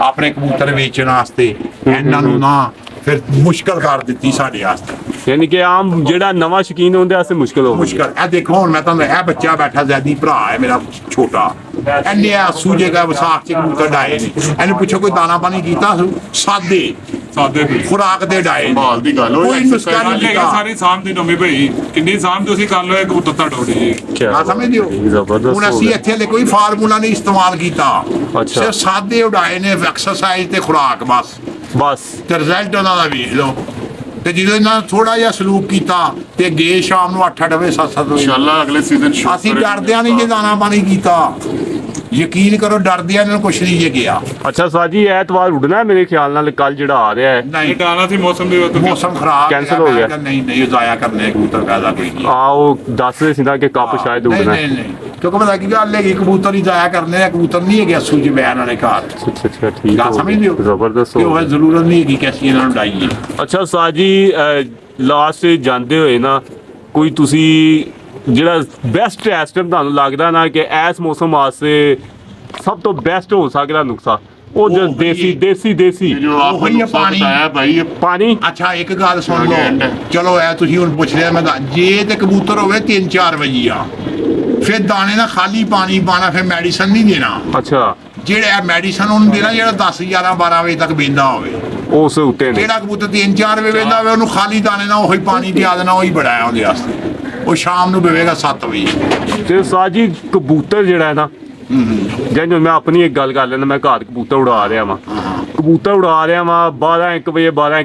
ਆਪਣੇ ਕਬੂਤਰ ਵੇਚਣ ਵਾਸਤੇ ਇਹਨਾਂ ਨੂੰ ਨਾ ਫਿਰ ਮੁਸ਼ਕਲ ਕਰ ਦਿੱਤੀ ਸਾਡੇ ਵਾਸਤੇ, ਯਾਨੀ ਕਿ ਆਮ ਜਿਹੜਾ ਨਵਾਂ ਸ਼ੌਕੀਨ ਹੁੰਦੇ ਵਾਸਤੇ ਮੁਸ਼ਕਲ ਹੋ ਗਈ। ਮੁਸ਼ਕਲ। ਇਹ ਦੇਖੋ ਹੁਣ ਮੈਂ ਤੁਹਾਨੂੰ, ਇਹ ਬੱਚਾ ਬੈਠਾ ਜ਼ੈਦੀ ਭਰਾ ਹੈ ਮੇਰਾ ਛੋਟਾ, ਇਹਨੇ ਆ ਸੂਜੇਗਾ ਵਿਸਾਖ ਚ ਕਬੂਤਰ ਡਾਏ ਨੇ, ਇਹਨੂੰ ਪੁੱਛੋ ਕੋਈ ਦਾਣਾ ਪਾਣੀ ਕੀਤਾ? ਸਾਦੇ ਖੁਰਾਕ ਦੇ ਡਾਏ ਮਾਲ ਦੀ ਗੱਲ ਕੋਈ ਨੁਸਖਾ ਨਹੀਂ ਕੀਤਾ। ਸਾਰੀ ਸਾਂਭ ਦੀ ਨਵੀਂ ਭਾਈ, ਕਿੰਨੀ ਸਾਂਭ ਤੁਸੀਂ ਕਰ ਲਓ ਕਬੂਤਰ ਤੁਹਾਡਾ ਉੱਡ ਜੀ। ਆ ਸਮਝਦੇ ਹੋ? ਹੁਣ ਅਸੀਂ ਇੱਥੇ ਹਲੇ ਕੋਈ ਫਾਰਮੂਲਾ ਨਹੀਂ ਇਸਤੇਮਾਲ ਕੀਤਾ, ਸਿਰਫ ਸਾਦੇ ਉਡਾਏ ਨੇ, ਐਕਸਰਸਾਈਜ਼ ਤੇ ਖੁਰਾਕ ਬਸ ਤੇ ਰਿਜ਼ਲਟ ਉਹਨਾਂ ਦਾ ਵੇਖ ਲਓ। ਤੇ ਜਦੋਂ ਇਹਨਾਂ ਥੋੜਾ ਜਿਹਾ ਸਲੂਕ ਕੀਤਾ ਤੇ ਗਏ ਸ਼ਾਮ ਨੂੰ 8-8 ਵਜੇ 7-7 ਵਜੇ ਇਨਸ਼ਾਅੱਲਾ ਅਗਲੇ ਸੀਜ਼ਨ ਅਸੀਂ ਡਰਦਿਆਂ ਨਹੀਂ ਜੇ ਦਾਣਾ ਪਾਣੀ ਕੀਤਾ, ਯਕੀਨ ਕਰੋ ਡਰਦਿਆਂ ਇਹਨਾਂ ਨੂੰ ਕੁਛ ਨਹੀਂ ਜੇ ਗਿਆ। ਅੱਛਾ ਸਾਜੀ, ਐਤਵਾਰ ਉੱਡਣਾ ਮੇਰੇ ਖਿਆਲ ਨਾਲ, ਕੱਲ ਜਿਹੜਾ ਆ ਰਿਹਾ ਹੈ ਨਹੀਂ ਟਾਣਾ ਸੀ ਮੌਸਮ ਦੀ ਮੌਸਮ ਖਰਾਬ ਕੈਂਸਲ ਹੋ ਗਿਆ। ਨਹੀਂ ਜ਼ਾਇਆ ਕਰਨੇ ਕਬੂਤਰ ਪੈਦਾ ਕੋਈ ਨਹੀਂ। ਉਹ ਦੱਸ ਰਹੇ ਸੀ ਨਾ ਕਿ ਕੱਪ ਸ਼ਾਇਦ ਉੱਡਣਾ। ਨਹੀਂ ਕਿਉਂਕਿ ਪਤਾ ਕੀ ਗੱਲ ਹੈਗੀ, ਕਬੂਤਰ ਹੀ ਜ਼ਾਇਆ ਕਰਨੇ ਆ, ਕਬੂਤਰ ਨਹੀਂ ਹੈਗੇ ਅਸੂ ਜੀ ਬੈਨ ਵਾਲੇ ਘਰ। ਅੱਛਾ ਠੀਕ ਹੈ, ਸਮਝਦੇ ਹੋ? ਜ਼ਬਰਦਸਤ। ਉਹ ਜ਼ਰੂਰਤ ਨਹੀਂ ਹੈਗੀ ਕਿ ਅਸੀਂ ਇਹਨਾਂ ਨੂੰ ਡਾਈਏ। ਅੱਛਾ ਸਾਜੀ, ਲਾਸਟ ਜਾਂਦੇ ਹੋਏ ਨਾ ਕੋਈ ਤੁਸੀਂ ਜਿਹੜਾ ਬੈਸਟ ਇਸ ਟਾਈਮ ਤੁਹਾਨੂੰ ਲੱਗਦਾ ਨਾ ਕਿ ਇਸ ਮੌਸਮ ਵਾਸਤੇ ਸਭ ਤੋਂ ਬੈਸਟ ਹੋ ਸਕਦਾ ਨੁਸਖਾ, ਉਹ ਦੇਸੀ ਜੋ ਆਪ ਨੇ ਬਤਾਇਆ ਭਾਈ ਪਾਣੀ? ਅੱਛਾ ਇੱਕ ਗੱਲ ਸੁਣ ਲਓ, ਚਲੋ ਇਹ ਤੁਸੀਂ ਹੁਣ ਪੁੱਛ ਲਿਆ, ਮੈਂ ਜੇ ਤੇ ਕਬੂਤਰ ਹੋਵੇ 3-4 ਵਜੇ ਆ, ਫਿਰ ਦਾਣੇ ਨਾਲ ਖਾਲੀ ਪਾਣੀ ਪਾਣਾ, ਫਿਰ ਮੈਡੀਸਨ ਨਹੀਂ ਦੇਣਾ। ਅੱਛਾ, ਜਿਹੜਾ ਮੈਡੀਸਨ ਉਹਨੂੰ ਦੇਣਾ ਜਿਹੜਾ 10-11-12 ਵਜੇ ਤੱਕ ਬਹਿੰਦਾ ਹੋਵੇ, ਉਸ ਉੱਤੇ ਨੇ। ਜਿਹੜਾ ਕਬੂਤਰ 3-4 ਵਜੇ ਬਹਿੰਦਾ ਹੋਵੇ ਉਹਨੂੰ ਖਾਲੀ ਦਾਣੇ ਨਾਲ ਉਹੀ ਪਾਣੀ ਪਿਆ ਦੇਣਾ, ਉਹੀ ਬੜਾ ਹੈ ਉਹਦੇ ਵਾਸਤੇ। ਉਹ ਸ਼ਾਮ ਨੂੰ ਬਵੇਗਾ 7 ਵਜੇ। ਤੇ ਸਾਜੀ ਕਬੂਤਰ ਜਿਹੜਾ ਹੈ ਨਾ, ਜਿਵੇਂ ਮੈਂ ਆਪਣੀ ਇੱਕ ਗੱਲ ਕਰ ਲੈਣਾ, ਮੈਂ ਘਰ ਕਬੂਤਰ ਉਡਾ ਰਿਹਾ ਵਾਂ, 12-1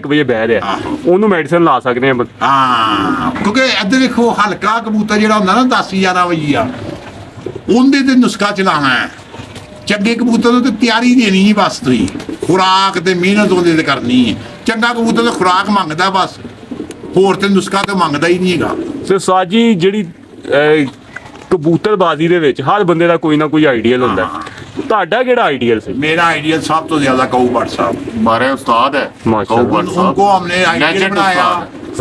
ਵਜੇ ਬਹਿ ਰਿਹਾ, ਉਹਨੂੰ ਮੈਡੀਸਨ ਲਾ ਸਕਦੇ ਆ? ਹਾਂ, ਕਿਉਂਕਿ ਇੱਧਰ ਦੇਖੋ ਹਲਕਾ ਕਬੂਤਰ ਜਿਹੜਾ ਹੁੰਦਾ ਨਾ 10-11 ਵਜੇ ਆ, ਉਹਦੇ ਤੇ ਨੁਸਖਾ ਚਲਾਉਣਾ ਹੈ। ਚੰਗੇ ਕਬੂਤਰ ਨੂੰ ਤੇ ਤਿਆਰੀ ਦੇਣੀ ਹੀ ਬਸ, ਤੁਸੀਂ ਖੁਰਾਕ ਤੇ ਮਿਹਨਤ ਉਹਦੇ ਤੇ ਕਰਨੀ ਹੈ। ਚੰਗਾ ਕਬੂਤਰ ਤੇ ਖੁਰਾਕ ਮੰਗਦਾ ਬਸ, ਹੋਰ ਤੇ ਨੁਸਖਾ ਤੇ ਮੰਗਦਾ ਹੀ ਨਹੀਂ ਹੈਗਾ। ਤੇ ਸਾਜੀ ਜਿਹੜੀ ਕਬੂਤਰਬਾਜ਼ੀ ਦੇ ਵਿੱਚ ਹਰ ਬੰਦੇ ਦਾ ਕੋਈ ਨਾ ਕੋਈ ਆਈਡੀਅਲ ਹੁੰਦਾ, ਤੁਹਾਡਾ ਕਿਹੜਾ आइडियल से? मेरा आइडियल साहब तो ज्यादा कबूतर साहब, हमारे उस्ताद है माशाल्लाह। उनको हमने आइडियल बनाया,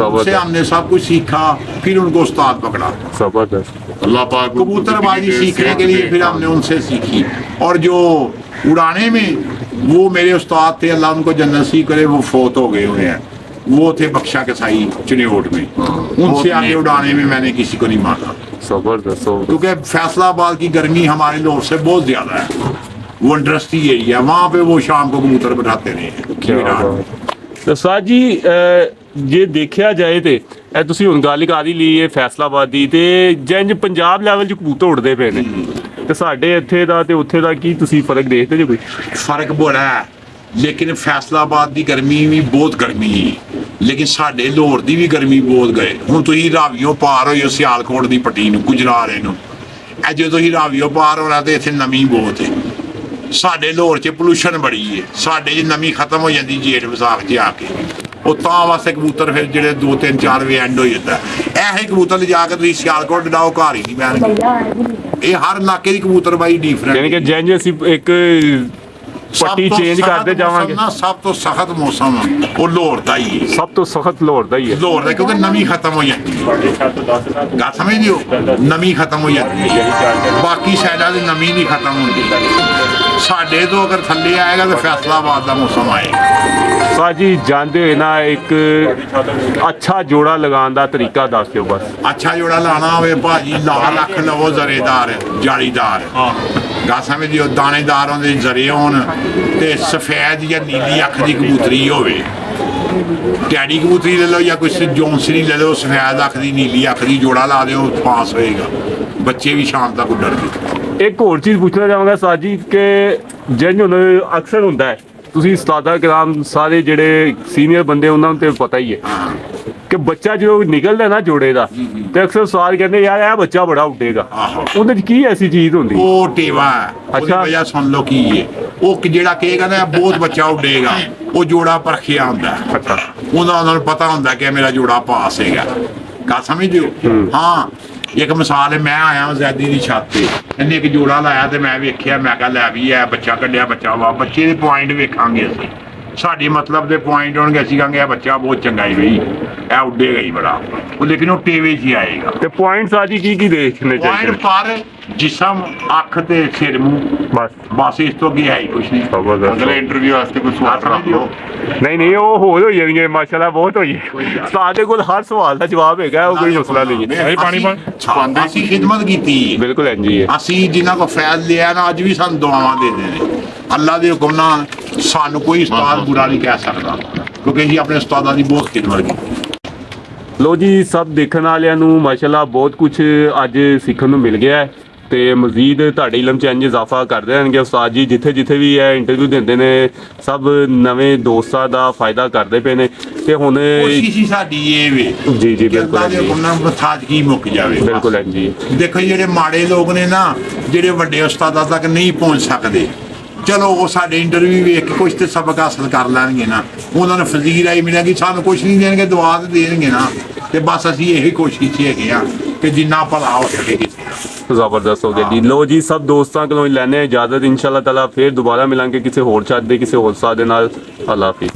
उससे हमने सब कुछ सीखा, फिर उनको उस्ताद पकड़ा। जबरदस्त। अल्लाह पाक कबूतरबाजी सीखने के लिए फिर हमने उनसे सीखी, और जो उड़ाने में वो मेरे उस्ताद थे, अल्लाह उनको जन्नत नसीब करे, वो फोत हो गए हुए हैं। वो थे बख्शा के साई चिनेवट में, उनसे आगे उड़ाने में मैंने किसी को नहीं माना, जबरदस्त। क्योंकि फैसलाबाद की गर्मी हमारे लोग से बहुत ज्यादा है, वो इंडस्ट्री एरिया, वहाँ पे वो शाम को कबूतर बैठाते रहे। तो साज जी ਜੇ ਦੇਖਿਆ ਜਾਏ ਤੇ ਇਹ ਤੁਸੀਂ ਹੁਣ ਗੱਲ ਕਰ ਹੀ ਲਈ ਹੈ ਫੈਸਲਾਬਾਦ ਦੀ, ਤੇ ਜਿੰਜ ਪੰਜਾਬ ਲੈਵਲ 'ਚ ਕਬੂਤਰ ਉੱਡਦੇ ਪਏ ਨੇ, ਤੇ ਸਾਡੇ ਇੱਥੇ ਦਾ ਤੇ ਉੱਥੇ ਦਾ ਕੀ ਤੁਸੀਂ ਫਰਕ ਦੇਖਦੇ ਜੇ? ਕੋਈ ਫਰਕ ਬੜਾ ਹੈ, ਲੇਕਿਨ ਫੈਸਲਾਬਾਦ ਦੀ ਗਰਮੀ ਵੀ ਬਹੁਤ ਗਰਮੀ ਹੈ, ਲੇਕਿਨ ਸਾਡੇ ਲਾਹੌਰ ਦੀ ਵੀ ਗਰਮੀ ਬਹੁਤ ਗਏ। ਹੁਣ ਤੁਸੀਂ ਰਾਵੀਓ ਪਾਰ ਹੋਇਓ ਸਿਆਲਕੋਟ ਦੀ ਪੱਟੀ ਨੂੰ, ਗੁਜਰਾਰੇ ਨੂੰ, ਇਹ ਜਦੋਂ ਤੁਸੀਂ ਰਾਵੀਓ ਪਾਰ ਹੋਣਾ ਤੇ ਇੱਥੇ ਨਮੀ ਬਹੁਤ ਹੈ। ਸਾਡੇ ਲਾਹੌਰ 'ਚ ਪੋਲੂਸ਼ਨ ਬੜੀ ਹੈ, ਸਾਡੇ 'ਚ ਨਮੀ ਖਤਮ ਹੋ ਜਾਂਦੀ ਜੇਠ ਵਿਸਾਖ 'ਚ ਆ ਕੇ। ਉਹ ਤਾਂ ਵਾਸਤੇ ਕਬੂਤਰ ਫਿਰ ਜਿਹੜੇ 2-3-4 ਵਜੇ ਐਂਡ ਹੋ ਜਾਂਦਾ। ਇਹ ਕਬੂਤਰ ਲਿਜਾ ਕੇ ਤੁਸੀਂ ਸਿਆਲਕੋਟ ਡਾਓ, ਘਰ ਹੀ ਨਹੀਂ ਬਹਿਣਗੇ। ਇਹ ਹਰ ਇਲਾਕੇ ਦੀ ਕਬੂਤਰਬਾਈ ਡਿਫਰੈਂਟ, ਯਾਨੀ ਕਿ ਜਿੰਜ ਅਸੀਂ ਇੱਕ ਪੱਟੀ ਚੇਂਜ ਕਰਦੇ ਜਾਵਾਂਗੇ। ਸਭ ਤੋਂ ਸਖਤ ਮੌਸਮ ਉਹ ਲਾਹੌਰ ਦਾ ਹੀ ਹੈ, ਸਭ ਤੋਂ ਸਖਤ ਲਾਹੌਰ ਦਾ ਹੀ ਹੈ। ਲਾਹੌਰ ਦਾ, ਕਿਉਂਕਿ ਨਮੀ ਖਤਮ ਹੋ ਜਾਂਦੀ ਹੈ, ਗੱਲ ਸਮਝਦੇ ਹੋ, ਨਮੀ ਖਤਮ ਹੋ ਜਾਂਦੀ ਹੈ, ਬਾਕੀ ਸਾਈਡਾਂ ਦੀ ਨਮੀ ਨਹੀਂ ਖਤਮ ਹੁੰਦੀ। ਸਾਡੇ ਤੋਂ ਅਗਰ ਥੱਲੇ ਆਏਗਾ ਤਾਂ ਫੈਸਲਾਬਾਦ ਦਾ ਮੌਸਮ ਆਏਗਾ। ਸਾਜੀ ਜਾਂਦੇ ਹੋਏ ਨਾ ਇੱਕ ਅੱਛਾ ਜੋੜਾ ਲਗਾਉਣ ਦਾ ਤਰੀਕਾ ਦੱਸ ਦਿਓ ਬਸ। ਅੱਛਾ ਜੋੜਾ ਲਾਣਾ ਹੋਵੇ ਭਾਜੀ, ਲਾਲ ਅੱਖ ਲਵੋ, ਜ਼ਰੇਦਾਰ ਜਾਲੀਦਾਰ, ਗੱਲ ਸਮਝਦੇ ਹੋ, ਦਾਣੇਦਾਰ ਉਹਦੇ ਜ਼ਰੇ ਹੋਣ ਤੇ ਸਫੈਦ ਜਾਂ ਨੀਲੀ ਅੱਖ ਦੀ ਕਬੂਤਰੀ ਹੋਵੇ। ਟੈਡੀ ਕਬੂਤਰੀ ਲੈ ਲਓ ਜਾਂ ਕੋਈ ਜੌਂਸਰੀ ਲੈ ਲਓ, ਸਫੈਦ ਅੱਖ ਦੀ ਨੀਲੀ ਅੱਖ ਦੀ ਜੋੜਾ ਲਾ ਦਿਓ, ਪਾਸ ਹੋਏਗਾ, ਬੱਚੇ ਵੀ ਸ਼ਾਮ ਤੱਕ ਉੱਡਣਗੇ। ਇੱਕ ਹੋਰ ਚੀਜ਼ ਪੁੱਛਣਾ ਚਾਹਾਂਗਾ ਸਾਜੀ ਕਿ ਜਿੰਜ ਹੁਣ ਅਕਸਰ ਹੁੰਦਾ ਹੈ, ਤੁਸੀਂ ਉਸਤਾਦਾ ਕਰਾਮ ਸਾਰੇ ਜਿਹੜੇ ਸੀਨੀਅਰ ਬੰਦੇ ਉਹਨਾਂ ਨੂੰ ਤੇ ਪਤਾ ਹੀ ਹੈ ਕਿ ਬੱਚਾ ਜਦੋਂ ਨਿਕਲਦਾ ਨਾ ਜੋੜੇ ਦਾ ਤੇ ਅਕਸਰ ਸਾਰ ਕਹਿੰਦੇ ਯਾਰ ਇਹ ਬੱਚਾ ਬੜਾ ਉੱਡੇਗਾ। ਉਹਦੇ 'ਚ ਕੀ ਐਸੀ ਚੀਜ਼ ਹੁੰਦੀ? ਉਹ ਟੇਵਾ ਹੈ, ਉਹਦੀ ਵਜ੍ਹਾ ਸੁਣ ਲਓ ਕੀ ਹੈ। ਉਹ ਜਿਹੜਾ ਕਹੇਗਾ ਨਾ ਬਹੁਤ ਬੱਚਾ ਉੱਡੇਗਾ, ਉਹ ਜੋੜਾ ਪਰਖਿਆ ਹੁੰਦਾ। ਉਹਨਾਂ ਨੂੰ ਪਤਾ ਹੁੰਦਾ ਕਿ ਮੇਰਾ ਜੋੜਾ ਪਾਸ ਹੈਗਾ, ਗੱਲ ਸਮਝਦੇ ਹੋ। ਹਾਂ, ਇੱਕ ਮਿਸਾਲ ਹੈ, ਮੈਂ ਆਇਆ ਜ਼ੈਦੀ ਦੀ ਛੱਤ ਤੇ, ਇਹਨੇ ਇੱਕ ਜੋੜਾ ਲਾਇਆ ਤੇ ਮੈਂ ਵੇਖਿਆ, ਮੈਂ ਕਿਹਾ ਲੈ ਵੀ ਇਹ ਬੱਚਾ ਕੱਢਿਆ, ਬੱਚਾ ਵਾ। ਬੱਚੇ ਦੇ ਪੁਆਇੰਟ ਵੇਖਾਂਗੇ ਅਸੀਂ, ਸਾਡੇ ਮਤਲਬ ਦੇ ਪੁਆਇੰਟ ਹੋਣਗੇ, ਅਸੀਂ ਕਹਾਂਗੇ ਇਹ ਬੱਚਾ ਬਹੁਤ ਚੰਗਾ ਹੀ ਬਈ, ਇਹ ਉੱਡੇਗਾ ਹੀ ਬੜਾ, ਉਹ ਲੇਕਿਨ ਉਹ ਟੇਵੇ 'ਚ ਹੀ ਆਏਗਾ। ਤੇ ਪੁਆਇੰਟ ਸਾਜੀ ਕੀ ਕੀ ਦੇਖਣੇ ਚਾਹੀਦੇ? ਪੁਆਇੰਟ ਪਰ ਜਿਸਮ, ਅੱਖ ਤੇ ਸਿਰ ਮੂੰਹ, ਬਸ ਇਸ ਤੋਂ ਅੱਗੇ ਹੈ ਹੀ ਕੁਛ ਨਹੀਂ। ਅਗਲੇ ਇੰਟਰਵਿਊ ਵਾਸਤੇ ਕੋਈ ਸਵਾਲ ਰੱਖ ਲਓ। ਨਹੀਂ ਉਹ ਹੋਰ ਹੋ ਜਾਣਗੇ, ਮਾਸ਼ਾਅੱਲਾ ਬਹੁਤ ਹੋਈ ਹੈ। ਸਾਡੇ ਕੋਲ ਹਰ ਸਵਾਲ ਦਾ ਜਵਾਬ ਹੈਗਾ, ਉਹ ਕੋਈ ਮਸਲਾ ਨਹੀਂ ਹੈ। ਪਾਣੀ ਅਸੀਂ ਖਿਦਮਤ ਕੀਤੀ, ਬਿਲਕੁਲ ਇੰਜੀ ਹੈ। ਅਸੀਂ ਜਿਨ੍ਹਾਂ ਕੋ ਫੈਜ਼ ਲਿਆ ਨਾ, ਅੱਜ ਵੀ ਸਾਨੂੰ ਦੁਆਵਾਂ ਦਿੰਦੇ ਨੇ। ਅੱਲਾ ਦੇ ਹੁਕਮ ਨਾਲ ਸਾਨੂੰ ਕੋਈ ਉਸਤਾਦ ਬੁਰਾ ਨਹੀਂ ਕਹਿ ਸਕਦਾ, ਕਿਉਂਕਿ ਅਸੀਂ ਆਪਣੇ ਉਸਤਾਦਾਂ ਦੀ ਬਹੁਤ ਖਿਦਮਤ ਕੀਤੀ। ਲੋ ਜੀ, ਸਭ ਦੇਖਣ ਵਾਲਿਆਂ ਨੂੰ ਮਾਸ਼ਾਅੱਲਾ ਬਹੁਤ ਕੁਝ ਅੱਜ ਸਿੱਖਣ ਨੂੰ ਮਿਲ ਗਿਆ ਹੈ ਤੇ ਮਜ਼ੀਦ ਤੁਹਾਡੇ ਇਲਮ 'ਚ ਇੰਝ ਇਜ਼ਾਫਾ ਕਰਦੇ ਰਹਿਣਗੇ ਉਸਤਾਦ ਜੀ। ਜਿੱਥੇ ਵੀ ਇਹ ਇੰਟਰਵਿਊ ਦਿੰਦੇ ਨੇ, ਸਭ ਨਵੇਂ ਦੋਸਤਾਂ ਦਾ ਫਾਇਦਾ ਕਰਦੇ ਪਏ ਨੇ। ਤੇ ਹੁਣ ਕੋਸ਼ਿਸ਼ ਹੀ ਸਾਡੀ ਇਹ ਵੇ ਜੀ ਬਿਲਕੁਲ ਉਹਨਾਂ ਮਥਾਜ ਕੀ ਮੁੱਕ ਜਾਵੇ। ਬਿਲਕੁਲ ਜੀ। ਦੇਖੋ ਜਿਹੜੇ ਮਾੜੇ ਲੋਕ ਨੇ ਨਾ, ਜਿਹੜੇ ਵੱਡੇ ਉਸਤਾਦਾਂ ਤੱਕ ਨਹੀਂ ਪਹੁੰਚ ਸਕਦੇ, ਚਲੋ ਉਹ ਸਾਡੇ ਇੰਟਰਵਿਊ ਵੇਖ ਕੇ ਕੁਛ ਤੇ ਸਬਕ ਹਾਸਲ ਕਰ ਲੈਣਗੇ ਨਾ, ਉਹਨਾਂ ਨੂੰ ਫਜ਼ੀਲ ਆਈ ਮਿਲੇਗੀ। ਸਾਨੂੰ ਕੁਛ ਨਹੀਂ ਦੇਣਗੇ, ਦੁਆ ਤੇ ਦੇਣਗੇ ਨਾ। ਤੇ ਬਸ ਅਸੀਂ ਇਹੀ ਕੋਸ਼ਿਸ਼ ਹੈਗੇ ਆ ਕਿ ਜਿੰਨਾ ਭਲਾ ਹੋ ਸਕੇ ਕਿਸੇ ਦਾ। ਜ਼ਬਰਦਸਤ ਹੋ ਗਿਆ ਜੀ। ਲੋ ਜੀ, ਸਭ ਦੋਸਤਾਂ ਕੋਲੋਂ ਲੈਣੇ ਇਜਾਜ਼ਤ। ਇੰਸ਼ਾਅੱਲਾ ਤਾਲਾ ਫਿਰ ਦੁਬਾਰਾ ਮਿਲਾਂਗੇ ਕਿਸੇ ਹੋਰ ਚਾਹਤ ਦੇ, ਕਿਸੇ ਹੋਰ ਸਾਥ ਦੇ ਨਾਲ। ਅੱਲਾ ਹਾਫਿਜ਼।